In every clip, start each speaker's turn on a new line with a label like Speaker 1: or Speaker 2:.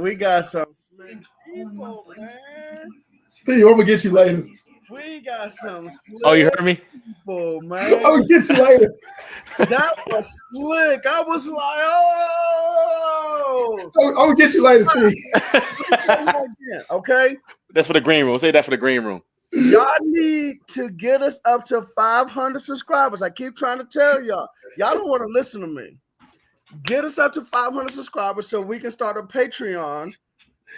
Speaker 1: We got some slick people, man.
Speaker 2: Steve, I'm gonna get you later.
Speaker 1: We got some slick
Speaker 3: Oh, you heard me?
Speaker 1: people, man.
Speaker 2: I'm gonna get you later.
Speaker 1: That was slick. I was like, oh.
Speaker 2: I'm gonna get you later, Steve.
Speaker 1: Okay.
Speaker 3: That's for the green room. Say that for the green room.
Speaker 1: Y'all need to get us up to 500 subscribers. I keep trying to tell y'all. Y'all don't want to listen to me. Get us up to 500 subscribers so we can start a Patreon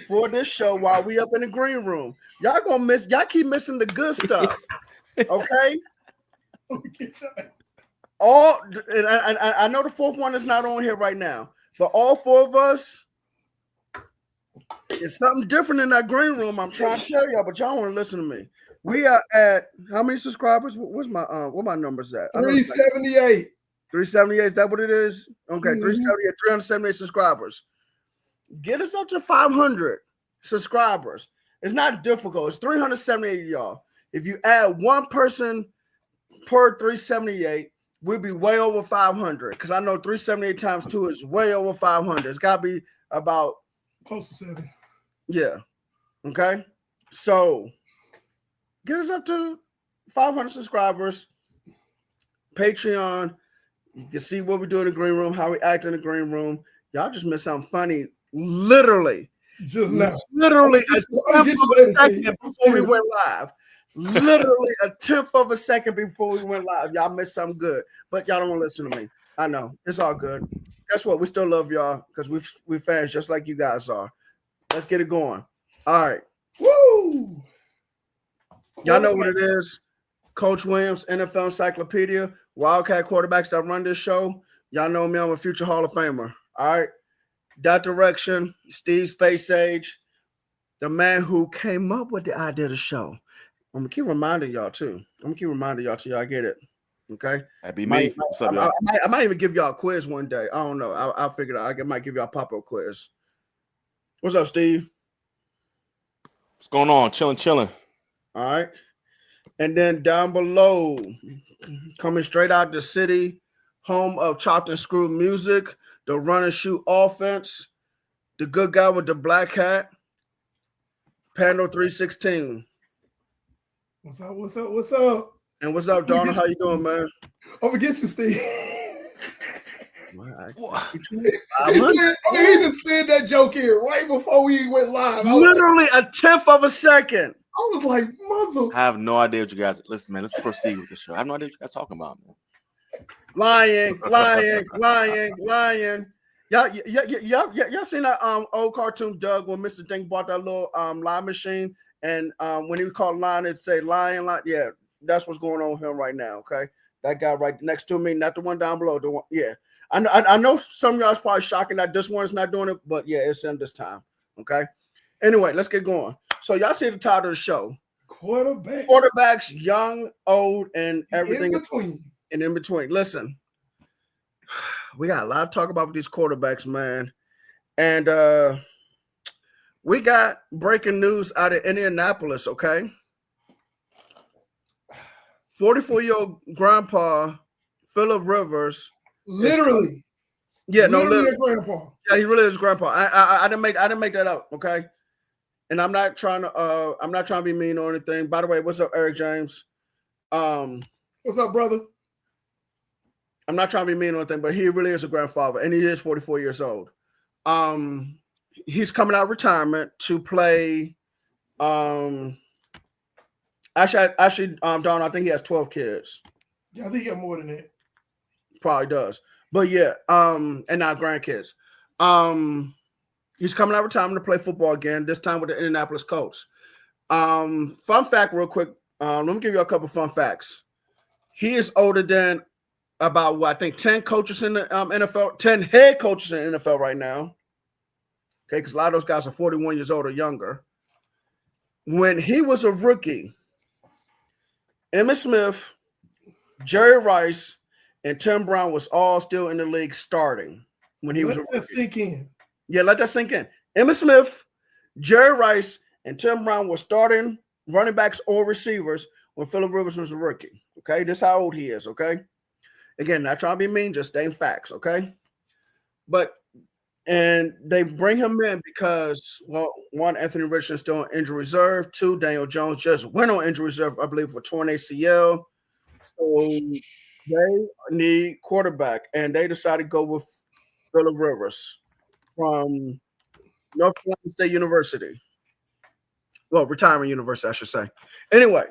Speaker 1: for this show while we up in the green room. Y'all gonna miss. Y'all keep missing the good stuff. Okay. All and I know the fourth one is not on here right now, but all four of us. It's something different in that green room. I'm trying to tell y'all, but y'all want to listen to me. We are at how many subscribers? What's my what my numbers at?
Speaker 2: 378.
Speaker 1: 378. Is that what it is? Okay, 378, 378 subscribers. Get us up to 500 subscribers. It's not difficult. It's 378 y'all. If you add one person per 378, we'll be way over 500. Because I know 378 times 2 is way over 500. It's got to be about
Speaker 2: close to 7.
Speaker 1: Yeah. Okay. So get us up to 500 subscribers. Patreon. You can see what we do in the green room, how we act in the green room. Y'all just missed something funny. Literally.
Speaker 2: Just now.
Speaker 1: Literally a tenth of a second before we went live. Literally a tenth of a second before we went live. Y'all missed something good. But y'all don't want to listen to me. I know. It's all good. Guess what? We still love y'all because we fans just like you guys are. Let's get it going. All right.
Speaker 2: Woo!
Speaker 1: Y'all know what it is. Coach Williams, NFL Encyclopedia, Wildcat quarterbacks that run this show. Y'all know me. I'm a future Hall of Famer. All right. That direction, Steve Space Age, the man who came up with the idea of the show. I'm going to keep reminding y'all, too. I'm going to keep reminding y'all till y'all get it. Okay?
Speaker 3: That'd be me. What's up, y'all?
Speaker 1: I might even give y'all a quiz one day. I don't know. I'll figure it out. I might give y'all a pop-up quiz. What's up, Steve?
Speaker 3: What's going on? Chilling.
Speaker 1: All right. And then down below, coming straight out the city, home of Chopped and Screwed Music, the run and shoot offense, the good guy with the black hat, Pando 316.
Speaker 2: What's up?
Speaker 1: And what's up, Donald? How you doing, man?
Speaker 2: I'm gonna get you, Steve.
Speaker 1: He
Speaker 2: just slid that joke here right before we went live.
Speaker 1: Literally a tenth of a second.
Speaker 2: I was like, mother.
Speaker 3: I have no idea what you guys listen, man. Let's proceed with the show. I have no idea what you guys talking about, man.
Speaker 1: Lying. Y'all seen that old cartoon Doug when Mr. Dink bought that little lie machine, and when he was called lying, it'd say lying. Yeah, that's what's going on with him right now. Okay, that guy right next to me, not the one down below. The one, yeah. I know some of y'all's probably shocking that this one's not doing it, but yeah, it's him this time. Okay. Anyway, let's get going. So y'all see the title of the show: quarterbacks, young, old, and everything in between. Listen, we got a lot to talk about with these quarterbacks, man. And we got breaking news out of Indianapolis. Okay, 44-year-old grandpa Philip Rivers.
Speaker 2: Literally.
Speaker 1: Literally
Speaker 2: a grandpa.
Speaker 1: Yeah, he really is grandpa. I didn't make that up, okay? And I'm not trying to be mean or anything. By the way, what's up, Eric James?
Speaker 2: What's up, brother?
Speaker 1: I'm not trying to be mean or anything, but he really is a grandfather, and he is 44 years old. He's coming out of retirement to play. Actually, Don, I think he has 12 kids.
Speaker 2: Yeah, I think he got more than that.
Speaker 1: Probably does. But yeah, and now grandkids. He's coming out of retirement to play football again, this time with the Indianapolis Colts. Fun fact, real quick. Let me give you a couple fun facts. He is older than about what I think 10 coaches in the NFL, 10 head coaches in the NFL right now. Okay, because a lot of those guys are 41 years old or younger. When he was a rookie, Emmitt Smith, Jerry Rice, and Tim Brown was all still in the league starting when he was a
Speaker 2: Let that
Speaker 1: rookie.
Speaker 2: sink in.
Speaker 1: Yeah, let that sink in. Emmitt Smith, Jerry Rice, and Tim Brown were starting running backs or receivers when Philip Rivers was a rookie. Okay, this is how old he is. Okay, again, not trying to be mean, just stating facts. Okay, and they bring him in because, well, one, Anthony Richardson still on injury reserve. Two, Daniel Jones just went on injury reserve, I believe, for torn ACL. So they need quarterback, and they decided to go with Philip Rivers from North Carolina State University. Well, retirement university, I should say. Anyway,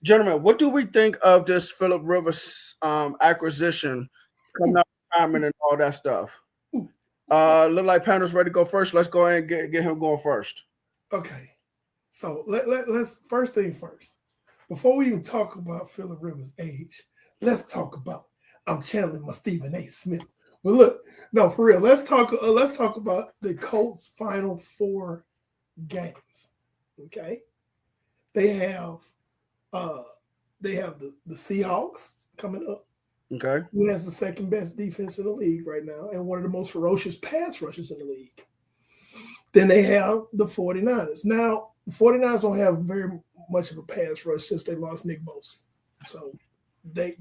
Speaker 1: gentlemen, what do we think of this Philip Rivers acquisition coming out of retirement and all that stuff? Look like Panda's ready to go first. Let's go ahead and get him going first.
Speaker 2: Okay. So let's first thing first. Before we even talk about Philip Rivers' age, let's talk about I'm channeling my Stephen A. Smith. But look, no, for real, let's talk about the Colts' final 4 games. Okay. They have the Seahawks coming up.
Speaker 1: Okay.
Speaker 2: Who has the second best defense in the league right now and one of the most ferocious pass rushes in the league. Then they have the 49ers. Now, the 49ers don't have very much of a pass rush since they lost Nick Bosa. So they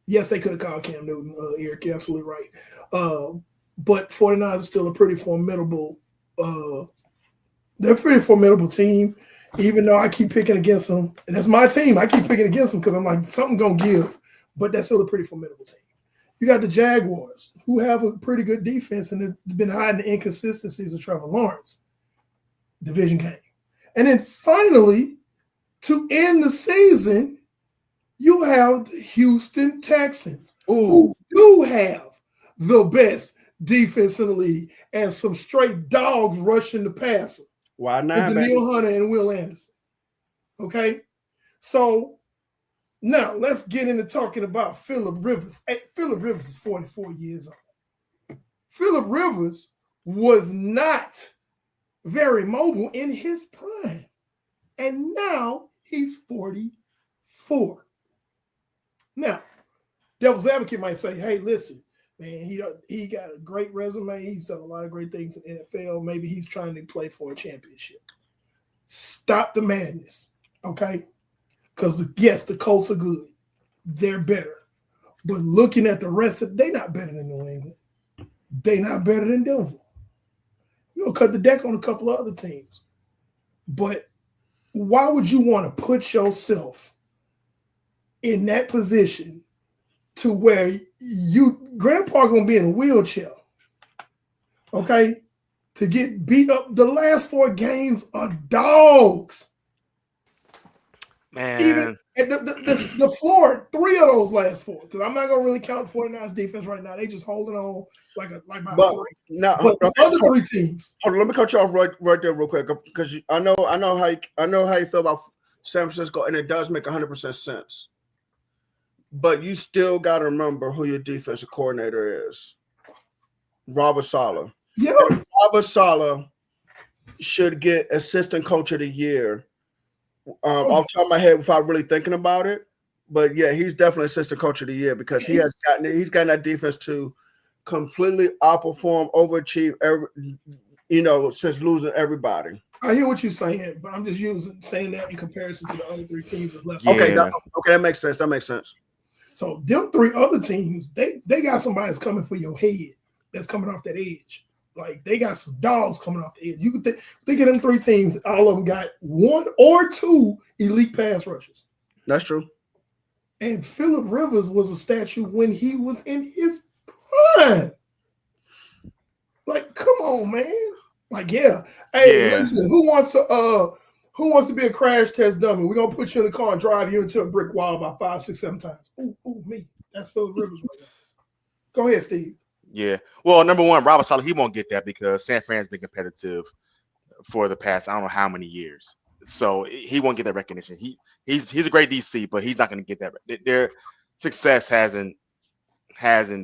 Speaker 2: yes, they could have called Cam Newton, Eric, you're absolutely right. But 49ers is still a pretty formidable they're a pretty formidable team, even though I keep picking against them. And that's my team. I keep picking against them because I'm like, something going to give. But that's still a pretty formidable team. You got the Jaguars, who have a pretty good defense and have been hiding the inconsistencies of Trevor Lawrence. Division game. And then finally, to end the season, you have the Houston Texans, who do have the best defense in the league and some straight dogs rushing the passer.
Speaker 1: Why not?
Speaker 2: With Danielle Hunter and Will Anderson. Okay? So now let's get into talking about Philip Rivers. Hey, Philip Rivers is 44 years old. Philip Rivers was not very mobile in his prime. And now he's 44. Now, devil's advocate might say, hey, listen, man, he got a great resume. He's done a lot of great things in the NFL. Maybe he's trying to play for a championship. Stop the madness, okay? Because, yes, the Colts are good. They're better. But looking at the rest of they're not better than New England. They're not better than Denver. You'll cut the deck on a couple of other teams. But why would you want to put yourself in that position to where grandpa gonna be in a wheelchair, okay, to get beat up? The last 4 games are dogs.
Speaker 3: Man.
Speaker 2: Even the floor, 3 of those last 4, because I'm not gonna really count 49ers defense right now. They just holding on like by 3.
Speaker 1: Now,
Speaker 2: But the other 3 teams.
Speaker 1: Hold on, let me cut you off right there real quick, because I know how you feel about San Francisco, and it does make 100% sense. But you still got to remember who your defensive coordinator is. Robert Saleh.
Speaker 2: Yeah.
Speaker 1: Robert Saleh should get assistant coach of the year. Off the top of my head, without really thinking about it. But yeah, he's definitely assistant coach of the year because he's gotten that defense to completely outperform, overachieve since losing everybody.
Speaker 2: I hear what you're saying, but I'm just saying that in comparison to the other 3 teams that left.
Speaker 3: Yeah.
Speaker 1: Okay, that makes sense. That makes sense.
Speaker 2: So them 3 other teams, they got somebody that's coming for your head, that's coming off that edge. Like they got some dogs coming off the edge. You could think of them 3 teams, all of them got 1 or 2 elite pass rushers.
Speaker 1: That's true.
Speaker 2: And Philip Rivers was a statue when he was in his prime. Like, come on, man. Like, yeah. Hey, listen, who wants to Who wants to be a crash test dummy? We're gonna put you in the car and drive you into a brick wall about 5, 6, 7 times. Ooh, me. That's Phillip Rivers right now. Go ahead, Steve.
Speaker 3: Yeah. Well, number one, Robert Saleh, he won't get that because San Fran's been competitive for the past I don't know how many years. So he won't get that recognition. He's a great DC, but he's not going to get that. Their success hasn't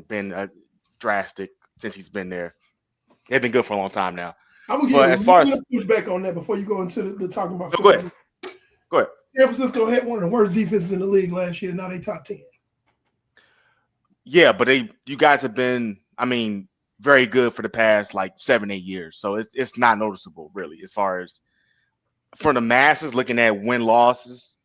Speaker 3: been drastic since he's been there. They've been good for a long time now.
Speaker 2: I'm gonna
Speaker 3: But as far as
Speaker 2: push back on that before you go into the talking about.
Speaker 3: go ahead. Go ahead.
Speaker 2: San Francisco had one of the worst defenses in the league last year. Now they top 10.
Speaker 3: Yeah, but you guys have been, very good for the past like 7-8 years. So it's not noticeable really as far as for the masses looking at win losses.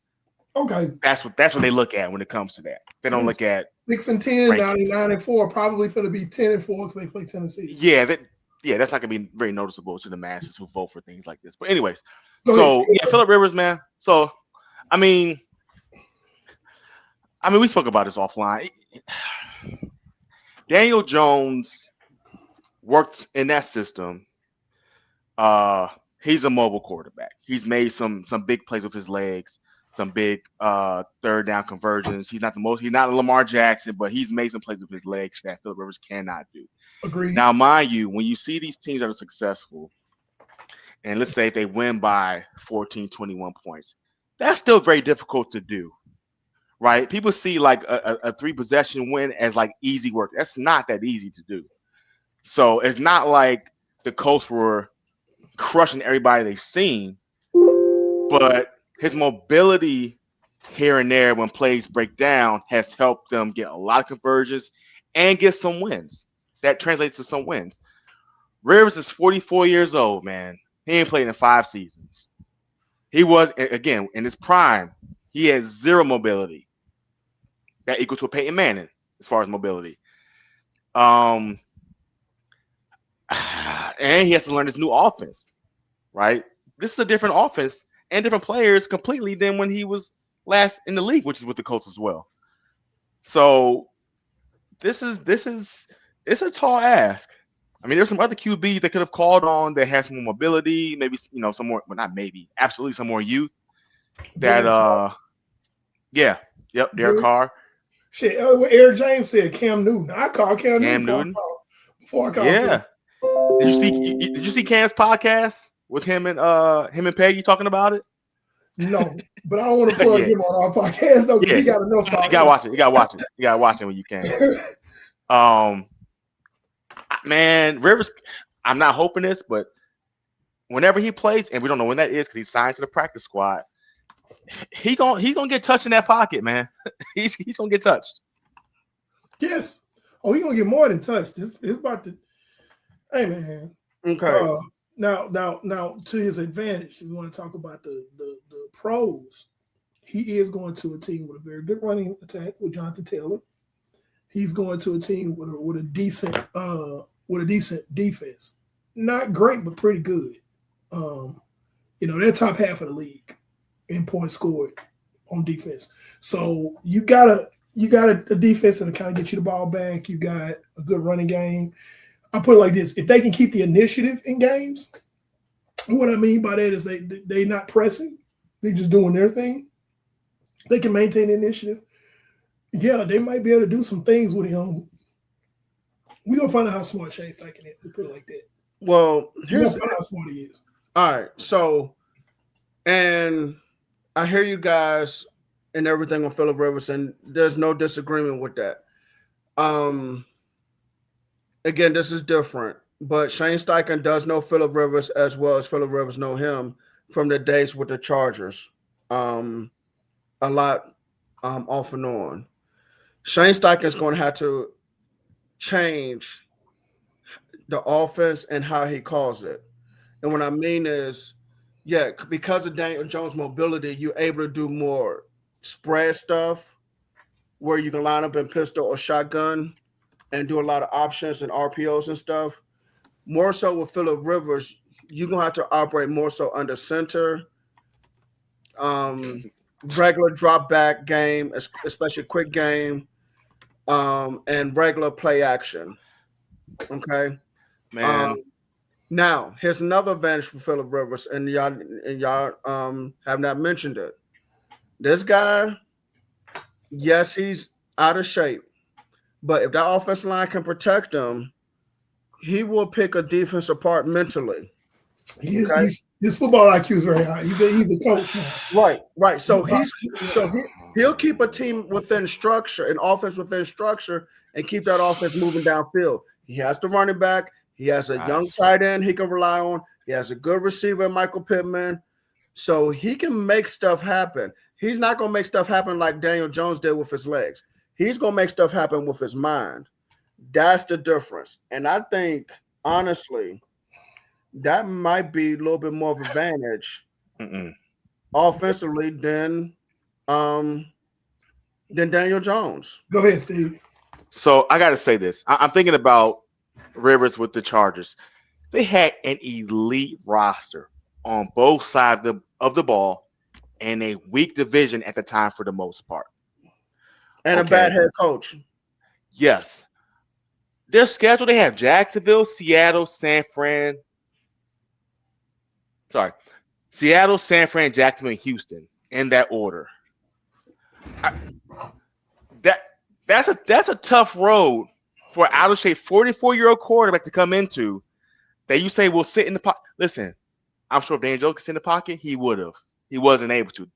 Speaker 2: Okay.
Speaker 3: That's what they look at when it comes to that. They don't look at
Speaker 2: 6-10,
Speaker 3: rankings.
Speaker 2: 9-4, probably going to be 10-4 because they play Tennessee.
Speaker 3: Yeah, that's not going to be very noticeable to the masses who vote for things like this. But anyways, Phillip Rivers, man. So, we spoke about this offline. Daniel Jones worked in that system. He's a mobile quarterback. He's made some big plays with his legs, some big third down conversions. He's not Lamar Jackson, but he's made some plays with his legs that Phillip Rivers cannot do.
Speaker 2: Agreed.
Speaker 3: Now, mind you, when you see these teams that are successful, and let's say if they win by 14, 21 points, that's still very difficult to do, right? People see like a 3-possession win as like easy work. That's not that easy to do. So it's not like the Colts were crushing everybody they've seen, but his mobility here and there when plays break down has helped them get a lot of conversions and get some wins. That translates to some wins. Rivers is 44 years old, man. He ain't played in 5 seasons. He was, again, in his prime, he has 0 mobility. That equal to a Peyton Manning as far as mobility. And he has to learn this new offense, right? This is a different offense and different players completely than when he was last in the league, which is with the Colts as well. So it's a tall ask. There's some other QBs that could have called on that had some more mobility, maybe some more, well, not maybe, absolutely some more youth. Derek Carr.
Speaker 2: Shit, what Eric James said, Cam Newton. I call Cam Newton. Before I call him.
Speaker 3: Did you see Cam's podcast with him and Peggy talking about it?
Speaker 2: No, but I don't want to plug him on our podcast though, because he got enough.
Speaker 3: You gotta watch it. You gotta watch it when you can. Man, Rivers, I'm not hoping this, but whenever he plays, and we don't know when that is because he's signed to the practice squad, he's gonna get touched in that pocket, man. he's gonna get touched.
Speaker 2: Yes. Oh, he's gonna get more than touched. It's about to. Hey, man.
Speaker 1: Okay.
Speaker 2: Now, to his advantage, we want to talk about the pros. He is going to a team with a very good running attack with Jonathan Taylor. He's going to a team with a decent defense. Not great, but pretty good. They're top half of the league in points scored on defense. So you got a defense that'll kind of get you the ball back. You got a good running game. I put it like this: if they can keep the initiative in games, what I mean by that is they not pressing, they just doing their thing. They can maintain the initiative. Yeah, they might be able to do some things with him. We're gonna find out how smart Shane Steichen is. We put it like that.
Speaker 1: Well,
Speaker 2: Here's how smart he is.
Speaker 1: All right, so, and I hear you guys and everything on Phillip Rivers, and there's no disagreement with that. Again, this is different, but Shane Steichen does know Phillip Rivers as well as Phillip Rivers know him from the days with the Chargers, a lot off and on. Shane Steichen is going to have to change the offense and how he calls it. And what I mean is, because of Daniel Jones' mobility, you're able to do more spread stuff where you can line up in pistol or shotgun and do a lot of options and RPOs and stuff. More so with Phillip Rivers, you're going to have to operate more so under center, regular drop back game, especially quick game, and regular play action. Okay?
Speaker 3: Man.
Speaker 1: Now, here's another advantage for Phillip Rivers, and y'all have not mentioned it. This guy, yes, he's out of shape, but if that offensive line can protect him, he will pick a defense apart mentally. Okay?
Speaker 2: His football IQ is very high. He's a coach now.
Speaker 1: Right. He'll keep a team within structure, an offense within structure, and keep that offense moving downfield. He has the running back. He has a young tight end he can rely on. He has a good receiver, Michael Pittman. So he can make stuff happen. He's not going to make stuff happen like Daniel Jones did with his legs. He's going to make stuff happen with his mind. That's the difference. And I think, honestly, that might be a little bit more of an advantage offensively than Daniel Jones.
Speaker 2: Go ahead, Steve.
Speaker 3: So I got to say this. I'm thinking about Rivers with the Chargers. They had an elite roster on both sides of the ball and a weak division at the time for the most part.
Speaker 1: And a bad head coach.
Speaker 3: Yes. Their schedule, they have Jacksonville, Seattle, San Fran, Jacksonville, and Houston in that order. That's a tough road for an out of shape 44-year-old quarterback to come into that you say will sit in the pocket. Listen, I'm sure if Daniel Jones could sit in the pocket, he would have. He wasn't able to.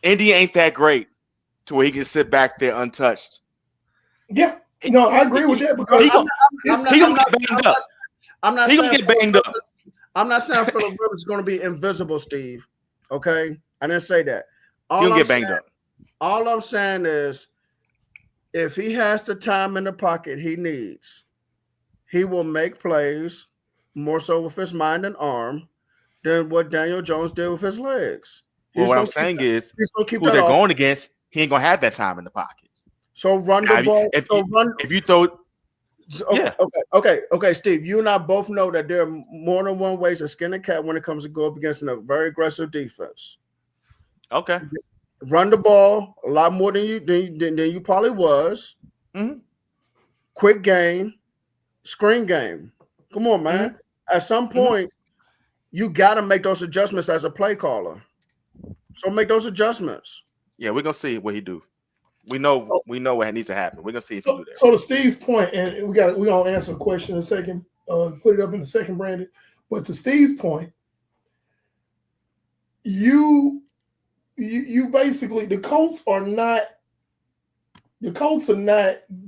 Speaker 3: Indy ain't that great to where he can sit back there untouched.
Speaker 2: Yeah. No, I agree with that because
Speaker 3: he gonna get banged up.
Speaker 1: I'm not
Speaker 3: saying get banged up.
Speaker 1: I'm not saying Phillip Rivers is going to be invisible, Steve. Okay, I didn't say that.
Speaker 3: He'll get banged up.
Speaker 1: All I'm saying is, if he has the time in the pocket he needs, he will make plays more so with his mind and arm than what Daniel Jones did with his legs.
Speaker 3: Well, what I'm saying is, who they're going against, he ain't gonna have that time in the pocket.
Speaker 1: So run the ball.
Speaker 3: If you throw.
Speaker 1: Okay, Steve. You and I both know that there are more than one ways to skin a cat when it comes to go up against a very aggressive defense.
Speaker 3: Okay.
Speaker 1: Run the ball a lot more than you probably was.
Speaker 3: Mm-hmm.
Speaker 1: Quick game, screen game. Come on, man. Mm-hmm. At some point, you got to make those adjustments as a play caller. So make those adjustments.
Speaker 3: Yeah, we're gonna see what he do. We know what needs to happen. We're gonna see if he do that.
Speaker 2: So to Steve's point, and we're gonna answer a question in a second. Put it up in a second, Brandon. But to Steve's point, you basically the Colts are not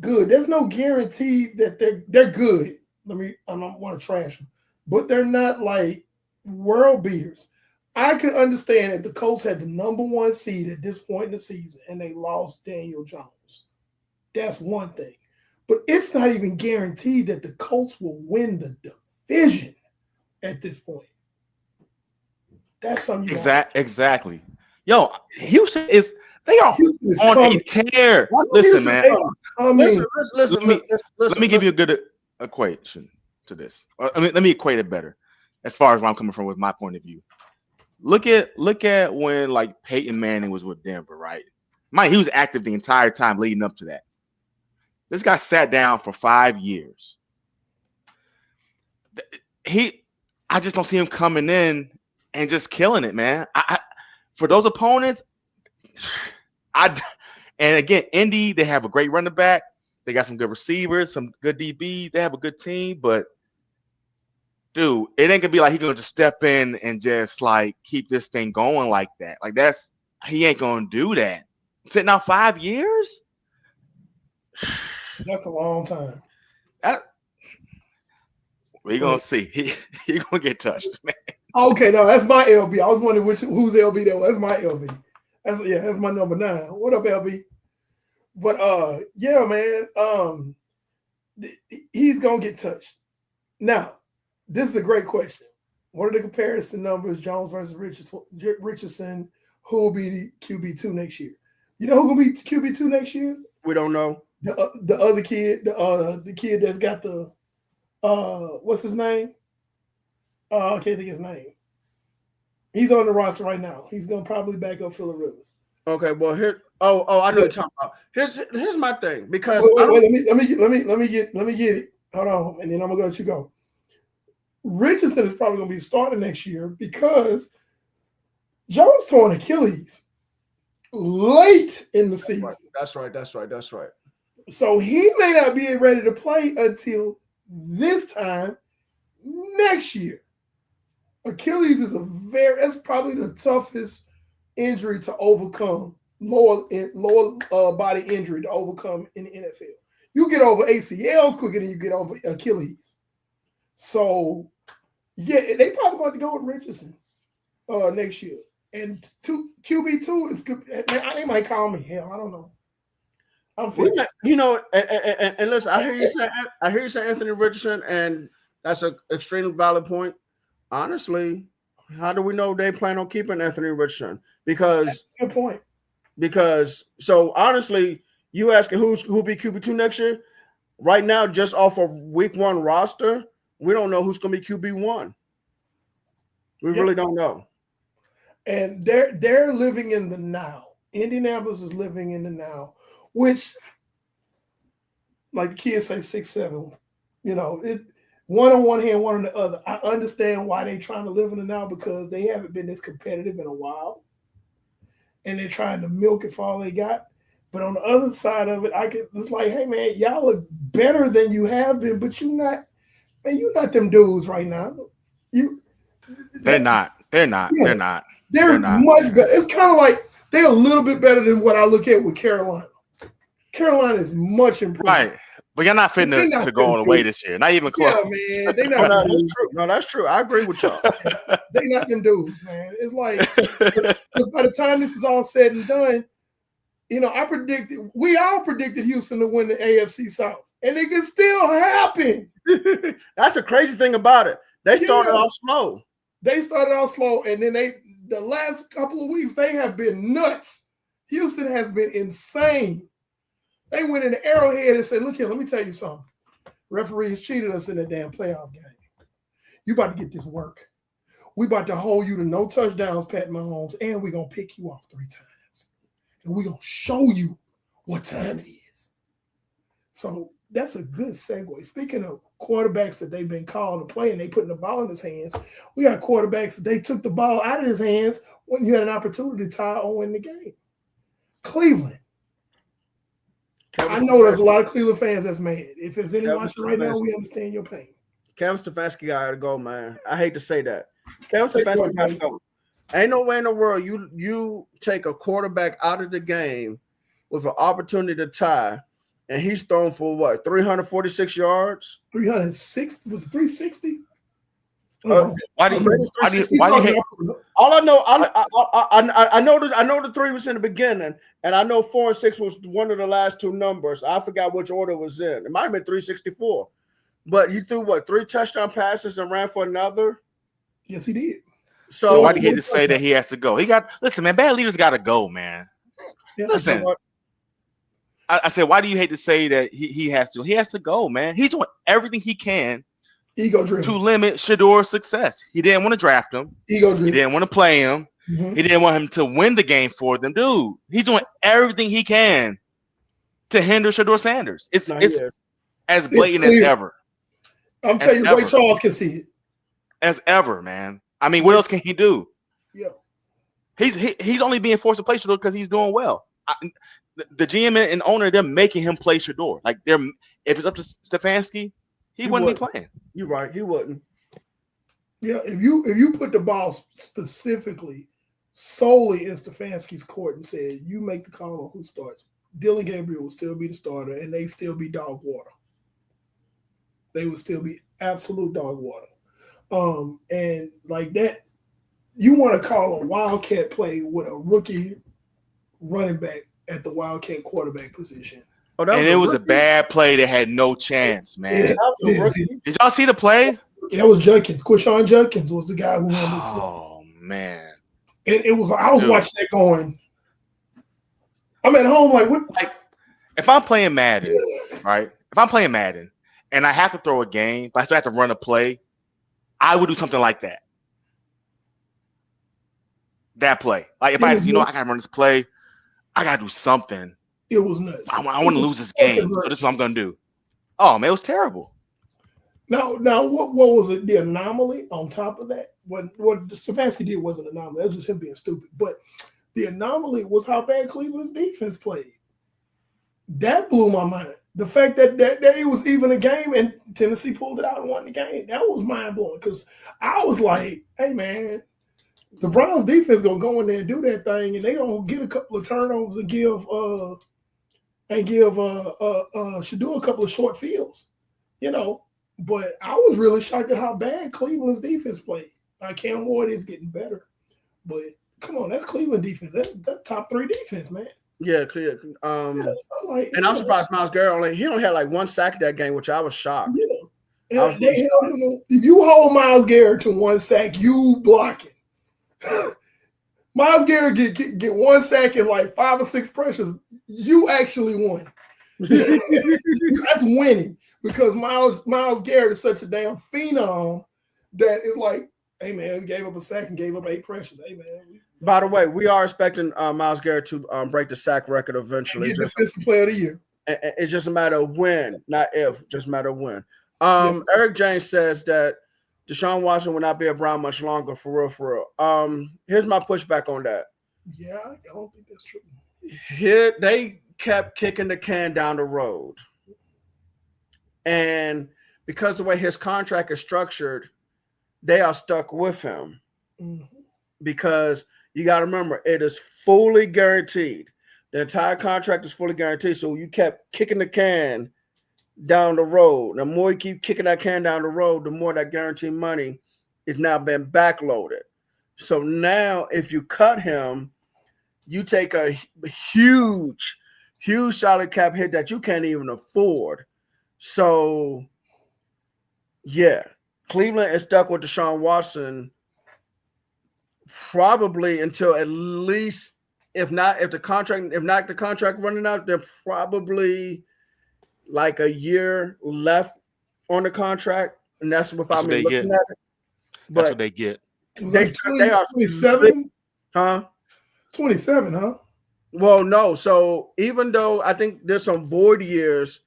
Speaker 2: good. There's no guarantee that they're good. I don't want to trash them, but they're not like world beaters. I can understand if the Colts had the number one seed at this point in the season and they lost Daniel Jones. That's one thing. But it's not even guaranteed that the Colts will win the division at this point. That's something
Speaker 3: exactly. Yo, Houston is on a tear. Listen, man. Let me give you a good equation to this. Let me equate it better as far as where I'm coming from with my point of view. Look at when like Peyton Manning was with Denver, right? He was active the entire time leading up to that. This guy sat down for 5 years. I just don't see him coming in and just killing it, man. For those opponents, and again, Indy, they have a great running back. They got some good receivers, some good DBs. They have a good team, but dude, it ain't gonna be like he's gonna just step in and just like keep this thing going like that. Like he ain't gonna do that. Sitting out 5 years?
Speaker 2: That's a long time.
Speaker 3: We're gonna see. He gonna get touched, man.
Speaker 2: Okay, no, that's my LB. I was wondering whose LB that was. That's my LB. That's my number 9. What up, LB? But yeah, man. He's gonna get touched. Now, this is a great question. What are the comparison numbers? Jones versus Richardson. Who will be the QB2 next year? You know who will be QB2 next year?
Speaker 1: We don't know.
Speaker 2: The other kid, the kid that's got the what's his name? I can't think of his name. He's on the roster right now. He's gonna probably back up Phillip Rivers.
Speaker 1: Okay, well here. I know what you're talking about. Here's my thing because
Speaker 2: wait, let me get it. Hold on, and then I'm gonna let you go. Richardson is probably going to be starting next year because Jones torn Achilles late in the season.
Speaker 1: That's right.
Speaker 2: So he may not be ready to play until this time next year. Achilles is that's probably the toughest injury to overcome, lower body injury to overcome in the NFL. You get over ACLs quicker than you get over Achilles. So, yeah, they probably going to go with Richardson next year. And QB2 is good. They might call me hell. I don't know.
Speaker 1: And listen, I hear you say Anthony Richardson, and that's an extremely valid point. Honestly, how do we know they plan on keeping Anthony Richardson? Because
Speaker 2: good point.
Speaker 1: Because so honestly, you asking who'll be QB2 next year? Right now, just off of week 1 roster, we don't know who's going to be QB1. We really don't know.
Speaker 2: And they're living in the now. Indianapolis is living in the now, which, like the kids say, 6'7". It one on one hand, one on the other. I understand why they're trying to live in the now because they haven't been this competitive in a while, and they're trying to milk it for all they got. But on the other side of it, it's like, hey man, y'all look better than you have been, but you're not them dudes right now.
Speaker 3: They're not. They're not
Speaker 2: much better. It's kind of like they're a little bit better than what I look at with Carolina. Carolina is much improved.
Speaker 3: Right. But you're not fitting to go all the way this year. Not even close.
Speaker 2: Yeah, man. They not
Speaker 1: that's true. No, that's true. I agree with y'all.
Speaker 2: They not them dudes, man. It's like by the time this is all said and done, we all predicted Houston to win the AFC South. And it can still happen.
Speaker 1: That's the crazy thing about it. They started off slow.
Speaker 2: And then the last couple of weeks, they have been nuts. Houston has been insane. They went in the Arrowhead and said, look here, let me tell you something. Referees cheated us in that damn playoff game. You about to get this work. We about to hold you to no touchdowns, Pat Mahomes, and we're going to pick you off 3 times. And we're going to show you what time it is. So that's a good segue. Speaking of quarterbacks that they've been called to play and they putting the ball in his hands, we got quarterbacks that they took the ball out of his hands when you had an opportunity to tie or win the game. Cleveland. I know there's a lot of Cleveland fans that's mad. If there's any watching right now, we understand your pain.
Speaker 1: Kevin Stefanski got to go, man. I hate to say that. Kevin Stefanski got to go. Ain't no way in the world you take a quarterback out of the game with an opportunity to tie, and he's thrown for what, 346 yards?
Speaker 2: 306 was it 360?
Speaker 3: Why do you hate?
Speaker 1: All I know, I know the 3 was in the beginning, and I know 4 and 6 was one of the last 2 numbers. I forgot which order it was in. It might have been 364, but he threw 3 touchdown passes and ran for another.
Speaker 2: Yes, he did.
Speaker 3: So why do you hate to say that he has to go? Listen, man. Bad leaders got to go, man. Yeah, listen. I said, why do you hate to say that he has to? He has to go, man. He's doing everything he can.
Speaker 2: Ego driven.
Speaker 3: To limit Shador's success. He didn't want to draft him.
Speaker 2: Ego driven.
Speaker 3: He didn't want to play him. Mm-hmm. He didn't want him to win the game for them. Dude, he's doing everything he can to hinder Shador Sanders. It's as blatant as ever.
Speaker 2: I'm telling you, Ray Charles can see it.
Speaker 3: As ever, man. I mean, what else can he do?
Speaker 2: Yeah.
Speaker 3: He's only being forced to play Shador because he's doing well. The GM and owner, they're making him play Shador. Like if it's up to Stefanski, he wouldn't be playing.
Speaker 1: You're right. He wouldn't.
Speaker 2: Yeah, if you put the ball specifically solely in Stefanski's court and said you make the call on who starts, Dylan Gabriel will still be the starter, and they still be dog water. They would still be absolute dog water. And like that, you want to call a Wildcat play with a rookie running back at the Wildcat quarterback position.
Speaker 3: And it was a bad play that had no chance, man. Did y'all see the play?
Speaker 2: Yeah, that was Judkins. Quishon Judkins was the guy who won this.
Speaker 3: Oh, man.
Speaker 2: It was. I was watching that going. I'm at home like, what?
Speaker 3: Like, if I'm playing Madden, right? If I'm playing Madden and I have to throw a game, but I still have to run a play, I would do something like that. That play. Like, if I got to run this play, I got to do something.
Speaker 2: It was nuts.
Speaker 3: I want to lose this game, so this is what I'm going to do. Oh, man, it was terrible.
Speaker 2: Now, what was it? The anomaly on top of that? What Stefanski did wasn't an anomaly. That was just him being stupid. But the anomaly was how bad Cleveland's defense played. That blew my mind. The fact that it was even a game and Tennessee pulled it out and won the game. That was mind blowing because I was like, hey man, the Browns defense gonna go in there and do that thing, and they gonna get a couple of turnovers and give Shador a couple of short fields, you know. But I was really shocked at how bad Cleveland's defense played. Like Cam Ward is getting better, but come on, that's Cleveland defense. That's top 3 defense, man.
Speaker 1: Yeah, clear.
Speaker 2: Yeah, so
Speaker 1: And I'm surprised Myles Garrett he only had like 1 sack that game, which I was shocked.
Speaker 2: Yeah.
Speaker 1: I was really
Speaker 2: If you hold Myles Garrett to 1 sack, you blocking. Myles Garrett get 1 sack and like 5 or 6 pressures, you actually won. That's winning because Myles Garrett is such a damn phenom that it's like, hey man, we gave up a sack and gave up 8 pressures. Hey man.
Speaker 1: By the way, we are expecting Myles Garrett to break the sack record eventually.
Speaker 2: Get Defensive Player of the Year.
Speaker 1: It's just a matter of when, not if. Just a matter of when. Eric James says that Deshaun Watson will not be a Brown much longer. For real. Here's my pushback on that.
Speaker 2: Yeah, I don't think that's true.
Speaker 1: Here they kept kicking the can down the road, and because the way his contract is structured, they are stuck with him.
Speaker 2: Mm-hmm.
Speaker 1: Because you got to remember, it is fully guaranteed. The entire contract is fully guaranteed. So you kept kicking the can down the road. The more you keep kicking that can down the road, the more that guaranteed money is now been backloaded. So now if you cut him, you take a huge salary cap hit that you can't even afford. So, yeah, Cleveland is stuck with Deshaun Watson probably until at least, if not the contract running out, they're probably like a year left on the contract, and that's without me looking at it. But
Speaker 3: that's what they get.
Speaker 1: They are
Speaker 2: 27,
Speaker 1: huh?
Speaker 2: 27, huh?
Speaker 1: Well, no. So even though I think there's some void years,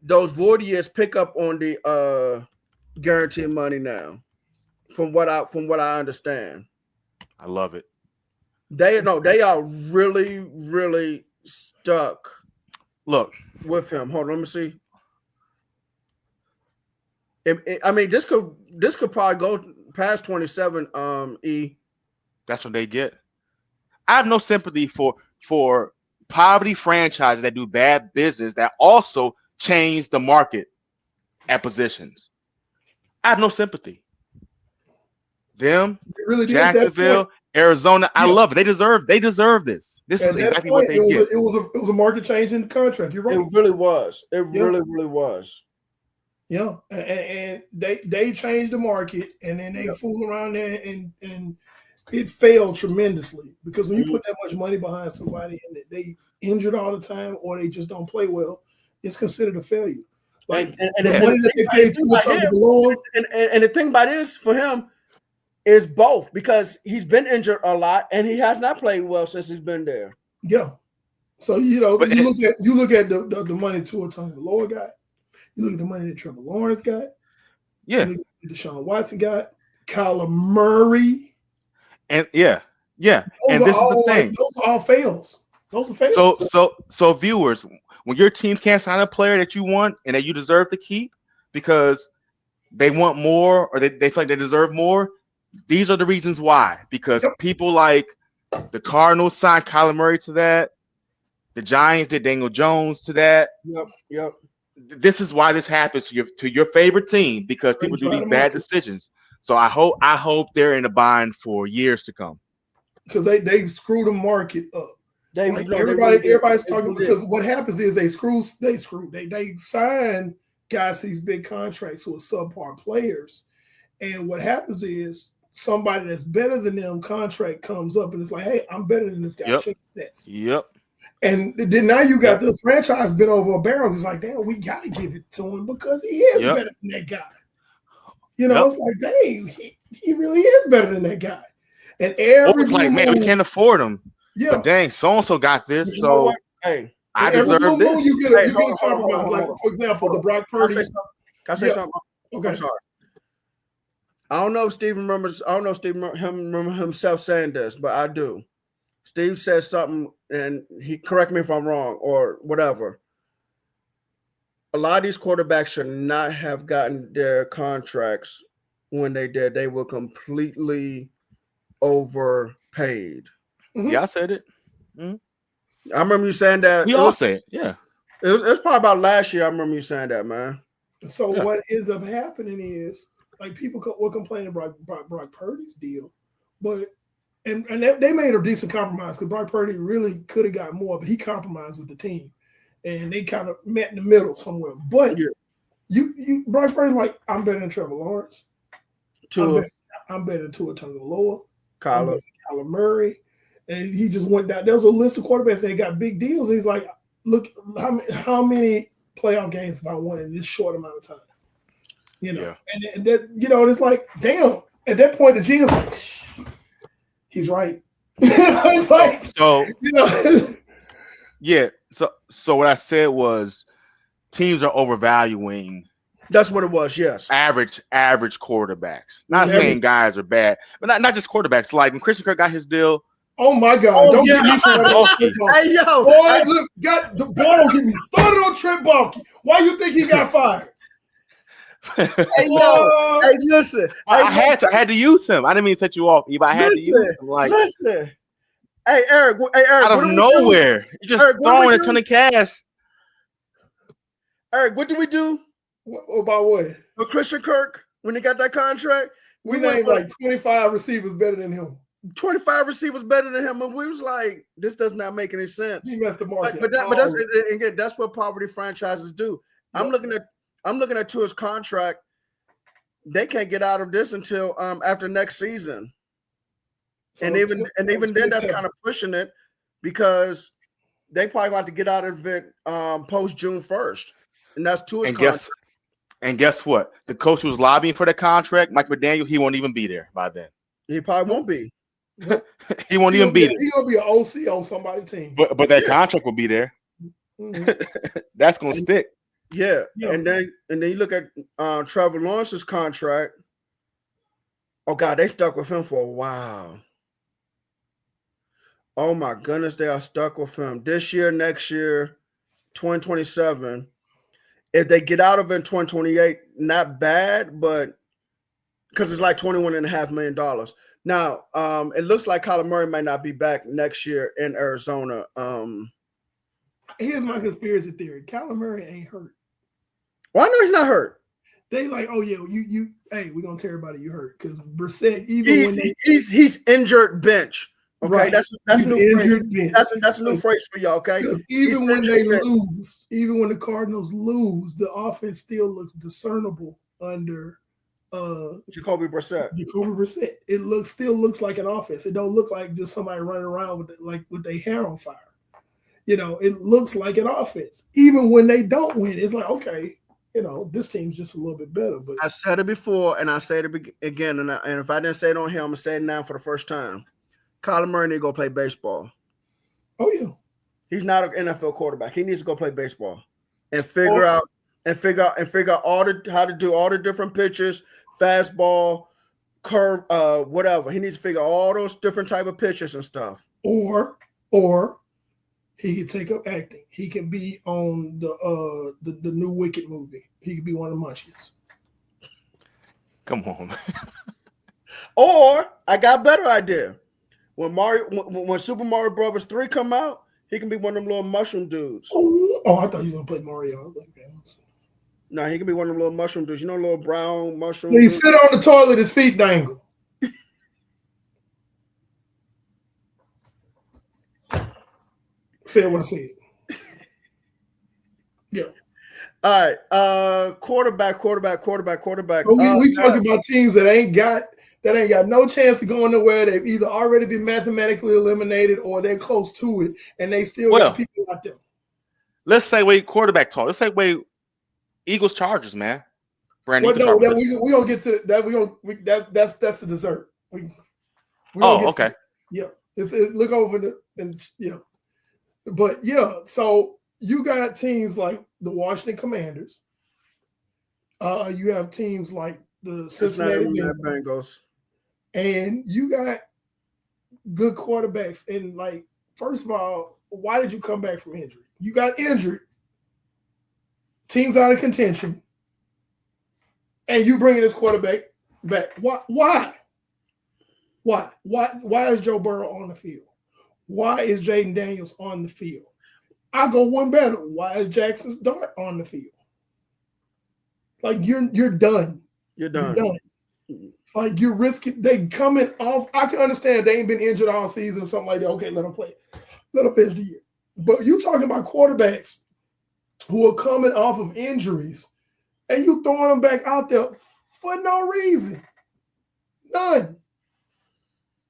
Speaker 1: those void years pick up on the guaranteed money now, from what I understand.
Speaker 3: I love it.
Speaker 1: They are really, really stuck.
Speaker 3: Look
Speaker 1: with him. Hold on, let me see. I mean, this could probably go past 27. E.
Speaker 3: That's what they get. I have no sympathy for poverty franchises that do bad business that also change the market at positions. I have no sympathy. Them, really Jacksonville, Arizona, I love it. They deserve this. This is exactly what they get.
Speaker 2: It was a market change in the contract. You're right.
Speaker 1: It really was. It really was.
Speaker 2: Yeah, and they changed the market, and then they fool around there, and it failed tremendously because when you put that much money behind somebody and they injured all the time or they just don't play well, it's considered a failure. Like and the money that they paid to
Speaker 1: and the thing about it is for him is both, because he's been injured a lot and he has not played well since he's been there.
Speaker 2: Yeah. So you look at the money Tua Tagovailoa got. You look at the money that Trevor Lawrence got.
Speaker 3: Yeah.
Speaker 2: You look at Deshaun Watson got. Kyler Murray.
Speaker 3: And and this is the thing.
Speaker 2: Those are all fails. Those are fails.
Speaker 3: So viewers, when your team can't sign a player that you want and that you deserve to keep because they want more or they feel like they deserve more, these are the reasons why. Because people like the Cardinals signed Kyler Murray to that. The Giants did Daniel Jones to that.
Speaker 1: Yep.
Speaker 3: This is why this happens to your favorite team, because people do these bad decisions. So I hope they're in a bind for years to come.
Speaker 2: Because they screw the market up. Everybody's talking because what happens is they sign guys to these big contracts who are subpar players. And what happens is somebody that's better than them contract comes up and it's like, hey, I'm better than this guy. Check this.
Speaker 3: Yep.
Speaker 2: And then now you got the franchise bent over a barrel. It's like, damn, we got to give it to him because he is better than that guy. You know, it's like, dang, he really is better than that guy. And it's like, man, we can't afford him. Yeah. But dang, so-and-so got this, so I deserve this. You get a compromise. Like, for example, the Brock Purdy.
Speaker 1: Can I say something?
Speaker 2: Okay.
Speaker 1: I'm sorry. I don't know if Steve remembers. I don't know if Steve remember himself saying this, but I do. Steve says something, and he correct me if I'm wrong or whatever. A lot of these quarterbacks should not have gotten their contracts when they did. They were completely overpaid.
Speaker 3: Yeah, I said it.
Speaker 1: I remember you saying that.
Speaker 3: We all say it. Yeah.
Speaker 1: It was probably about last year. I remember you saying that, man.
Speaker 2: So
Speaker 3: Yeah.
Speaker 2: what ends up happening is like people were complaining about Brock Purdy's deal, but and they made a decent compromise because Brock Purdy really could have got more, but he compromised with the team, and they kind of met in the middle somewhere. But
Speaker 1: Yeah.
Speaker 2: you Brock Purdy like I'm better than Trevor Lawrence. I'm better than Tua Tagovailoa.
Speaker 1: Kyler
Speaker 2: Murray, and he just went down. There was a list of quarterbacks that got big deals. And he's like, look, how many playoff games have I won in this short amount of time? You know,
Speaker 3: Yeah.
Speaker 2: and that, you know, it's like, damn. At that point, the GM's like, he's right. It's like,
Speaker 3: So
Speaker 2: you know,
Speaker 3: yeah. So what I said was teams are overvaluing
Speaker 1: that's what it was. Yes.
Speaker 3: average quarterbacks. Not
Speaker 2: Average.
Speaker 3: saying guys are bad, but not just quarterbacks. Like when Christian Kirk got his deal,
Speaker 2: oh my God!
Speaker 1: Oh,
Speaker 2: Don't
Speaker 1: yeah.
Speaker 2: get me started on Trent Baalke.
Speaker 1: Hey yo,
Speaker 2: Boy, look, don't get me started on Trent Baalke. Why you think he got fired?
Speaker 1: hey yo, hey listen.
Speaker 3: I had to use him. I didn't mean to set you off, Eva. I had to use him. Like
Speaker 1: listen. Hey Eric,
Speaker 3: out of nowhere, you just
Speaker 1: Eric, what do
Speaker 3: throwing
Speaker 1: we
Speaker 3: a
Speaker 1: do?
Speaker 3: ton of cash.
Speaker 1: Eric, what did we do
Speaker 2: About what?
Speaker 1: with Christian Kirk when he got that contract?
Speaker 2: We
Speaker 1: went
Speaker 2: named
Speaker 1: with
Speaker 2: like 25 receivers better than him.
Speaker 1: 25 receivers better than him, and we was like, this does not make any sense.
Speaker 2: He messed the market.
Speaker 1: But that's again, that's what poverty franchises do. I'm looking at Tua's contract. They can't get out of this until after next season.
Speaker 2: So
Speaker 1: and even then, that's kind of pushing it because they probably want to get out of it post June 1st, and that's Tua's contract.
Speaker 3: And guess what? The coach who was lobbying for the contract, Mike McDaniel, he won't even be there by then.
Speaker 1: He probably won't be.
Speaker 3: He won't even be there.
Speaker 2: He's gonna be an OC on somebody's team.
Speaker 3: But that contract will be there.
Speaker 2: Mhm.
Speaker 3: That's gonna stick.
Speaker 1: Yeah.
Speaker 2: Yeah.
Speaker 1: And then you look at Trevor Lawrence's contract. Oh God, they stuck with him for a while. Oh my goodness, they are stuck with him this year, next year, 2027. If they get out of it in 2028, not bad, but because it's like $21.5 million. Now, it looks like Kyler Murray might not be back next year in Arizona.
Speaker 2: Here's my conspiracy theory: Kyler Murray ain't hurt.
Speaker 1: Well, I know he's not hurt.
Speaker 2: They like, oh yeah, you. Hey, we're gonna tell everybody you hurt because Brissett, even when
Speaker 1: He's injured bench. Okay,
Speaker 2: right.
Speaker 1: that's
Speaker 2: he's
Speaker 1: new
Speaker 2: injured
Speaker 1: phrase.
Speaker 2: bench.
Speaker 1: That's a new phrase for y'all. Okay,
Speaker 2: Because
Speaker 1: He's
Speaker 2: even when
Speaker 1: injured
Speaker 2: they
Speaker 1: bench.
Speaker 2: lose, even when the Cardinals lose, the offense still looks discernible under
Speaker 1: Jacoby Brissett.
Speaker 2: Jacoby Brissett. It still looks like an offense. It don't look like just somebody running around with their hair on fire. You know, it looks like an offense. Even when they don't win, it's like, okay, you know, this team's just a little bit better. But
Speaker 1: I said it before, and I say it again. And if I didn't say it on here, I'm gonna say it now for the first time. Kyler Murray needs to go play baseball.
Speaker 2: oh yeah,
Speaker 1: He's not an NFL quarterback. He needs to go play baseball and figure out how to do all the different pitches, fastball, curve, whatever. He needs to figure all those different type of pitches and stuff.
Speaker 2: or he could take up acting. He can be on the new Wicked movie. He could be one of the Munchies.
Speaker 3: Come on, man.
Speaker 1: Or I got a better idea. When Super Mario Brothers 3 come out, he can be one of them little mushroom dudes.
Speaker 2: Oh, I thought you were gonna play Mario. I was like, okay.
Speaker 1: No, he can be one of them little mushroom dudes. You know, little brown mushroom.
Speaker 2: When he
Speaker 1: dudes?
Speaker 2: sit on the toilet, his feet dangle. Say what I said. Yeah.
Speaker 1: All right. Quarterback.
Speaker 2: But we talking about teams that ain't got no chance of going nowhere. They've either already been mathematically eliminated or they're close to it, and they still got people out there.
Speaker 3: Let's say quarterback talk. Let's say Eagles Chargers, man. Brandon,
Speaker 2: Well, no, we gonna get to that. That's the dessert.
Speaker 3: Okay.
Speaker 2: Yeah, look over yeah, but yeah. So you got teams like the Washington Commanders. You have teams like the
Speaker 1: Cincinnati
Speaker 2: Cincinnati Bengals,
Speaker 1: Bengals.
Speaker 2: and you got good quarterbacks. And like, first of all, why did you come back from injury? You got injured. Teams out of contention, and you bringing this quarterback back. Why? Why is Joe Burrow on the field? Why is Jaden Daniels on the field? I go one better. Why is Jackson Dart on the field? Like you're done.
Speaker 1: You're done.
Speaker 2: It's like you're risking. They coming off. I can understand they ain't been injured all season or something like that. Okay, let them play. Let them finish the year. But you talking about quarterbacks who are coming off of injuries, and you throwing them back out there for no reason, none.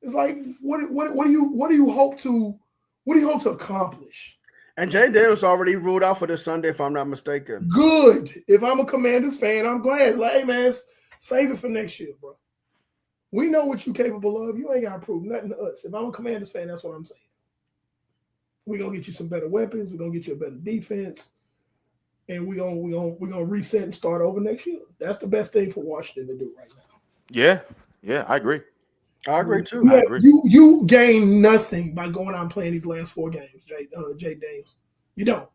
Speaker 2: It's like what do you hope to accomplish?
Speaker 1: And Jay Daniels already ruled out for this Sunday, if I'm not mistaken.
Speaker 2: Good. If I'm a Commanders fan, I'm glad. Like, hey man, save it for next year, bro. We know what you're capable of. You ain't got to prove nothing to us. If I'm a Commanders fan, that's what I'm saying. We're gonna get you some better weapons. We're gonna get you a better defense, and we're gonna reset and start over next year. That's the best thing for Washington to do right now.
Speaker 3: Yeah, I agree.
Speaker 1: I agree too.
Speaker 2: Yeah, you gain nothing by going out and playing these last 4 games, Jay Daniels. You don't.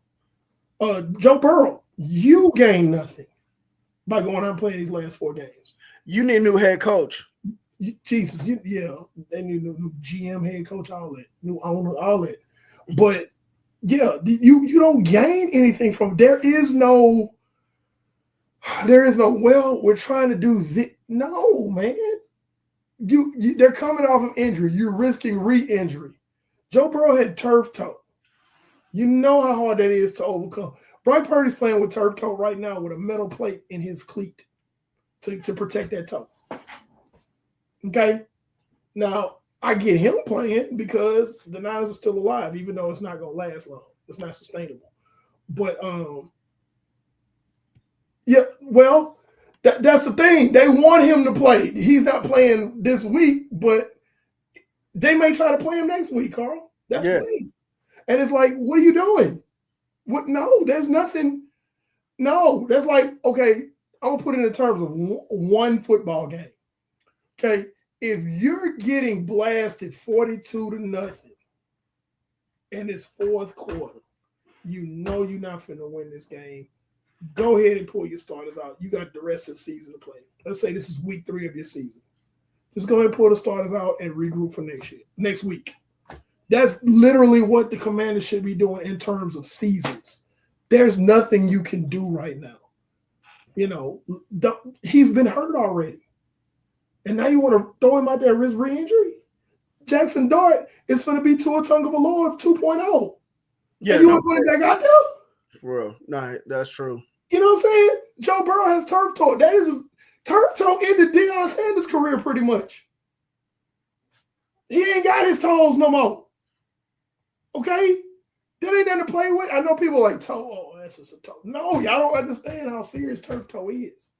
Speaker 2: Joe Burrow, you gain nothing by going out and playing these last 4 games.
Speaker 1: You need a new head coach.
Speaker 2: Jesus, they need a new GM, head coach, all that, new owner, all that. But yeah, you don't gain anything from. There is no. Well, we're trying to do this. No, man. They're coming off of injury. You're risking re-injury. Joe Burrow had turf toe. You know how hard that is to overcome. Brock Purdy's playing with turf toe right now with a metal plate in his cleat to protect that toe. Okay? Now, I get him playing because the Niners are still alive, even though it's not going to last long. It's not sustainable. But, yeah, well, that's the thing. They want him to play. He's not playing this week, but they may try to play him next week, Carl. That's the thing. And it's like, what are you doing? What? No, there's nothing. No, that's like, okay, I'm going to put it in terms of one football game. Okay, if you're getting blasted 42-0 in this 4th quarter, you know you're not finna win this game. Go ahead and pull your starters out. You got the rest of the season to play. Let's say this is week 3 of your season. Just go ahead and pull the starters out and regroup for next week. That's literally what the Commanders should be doing in terms of seasons. There's nothing you can do right now. You know, he's been hurt already. And now you want to throw him out there with re-injury? Jackson Dart is going to be Tua Tagovailoa 2.0.
Speaker 1: Yeah,
Speaker 2: and you want to put him back out there?
Speaker 1: For real. No, that's true.
Speaker 2: You know what I'm saying? Joe Burrow has turf toe. That is turf toe ended Deion Sanders' career pretty much. He ain't got his toes no more. Okay? That ain't nothing to play with. I know people like toe. Oh, that's just a toe. No, y'all don't understand how serious turf toe is.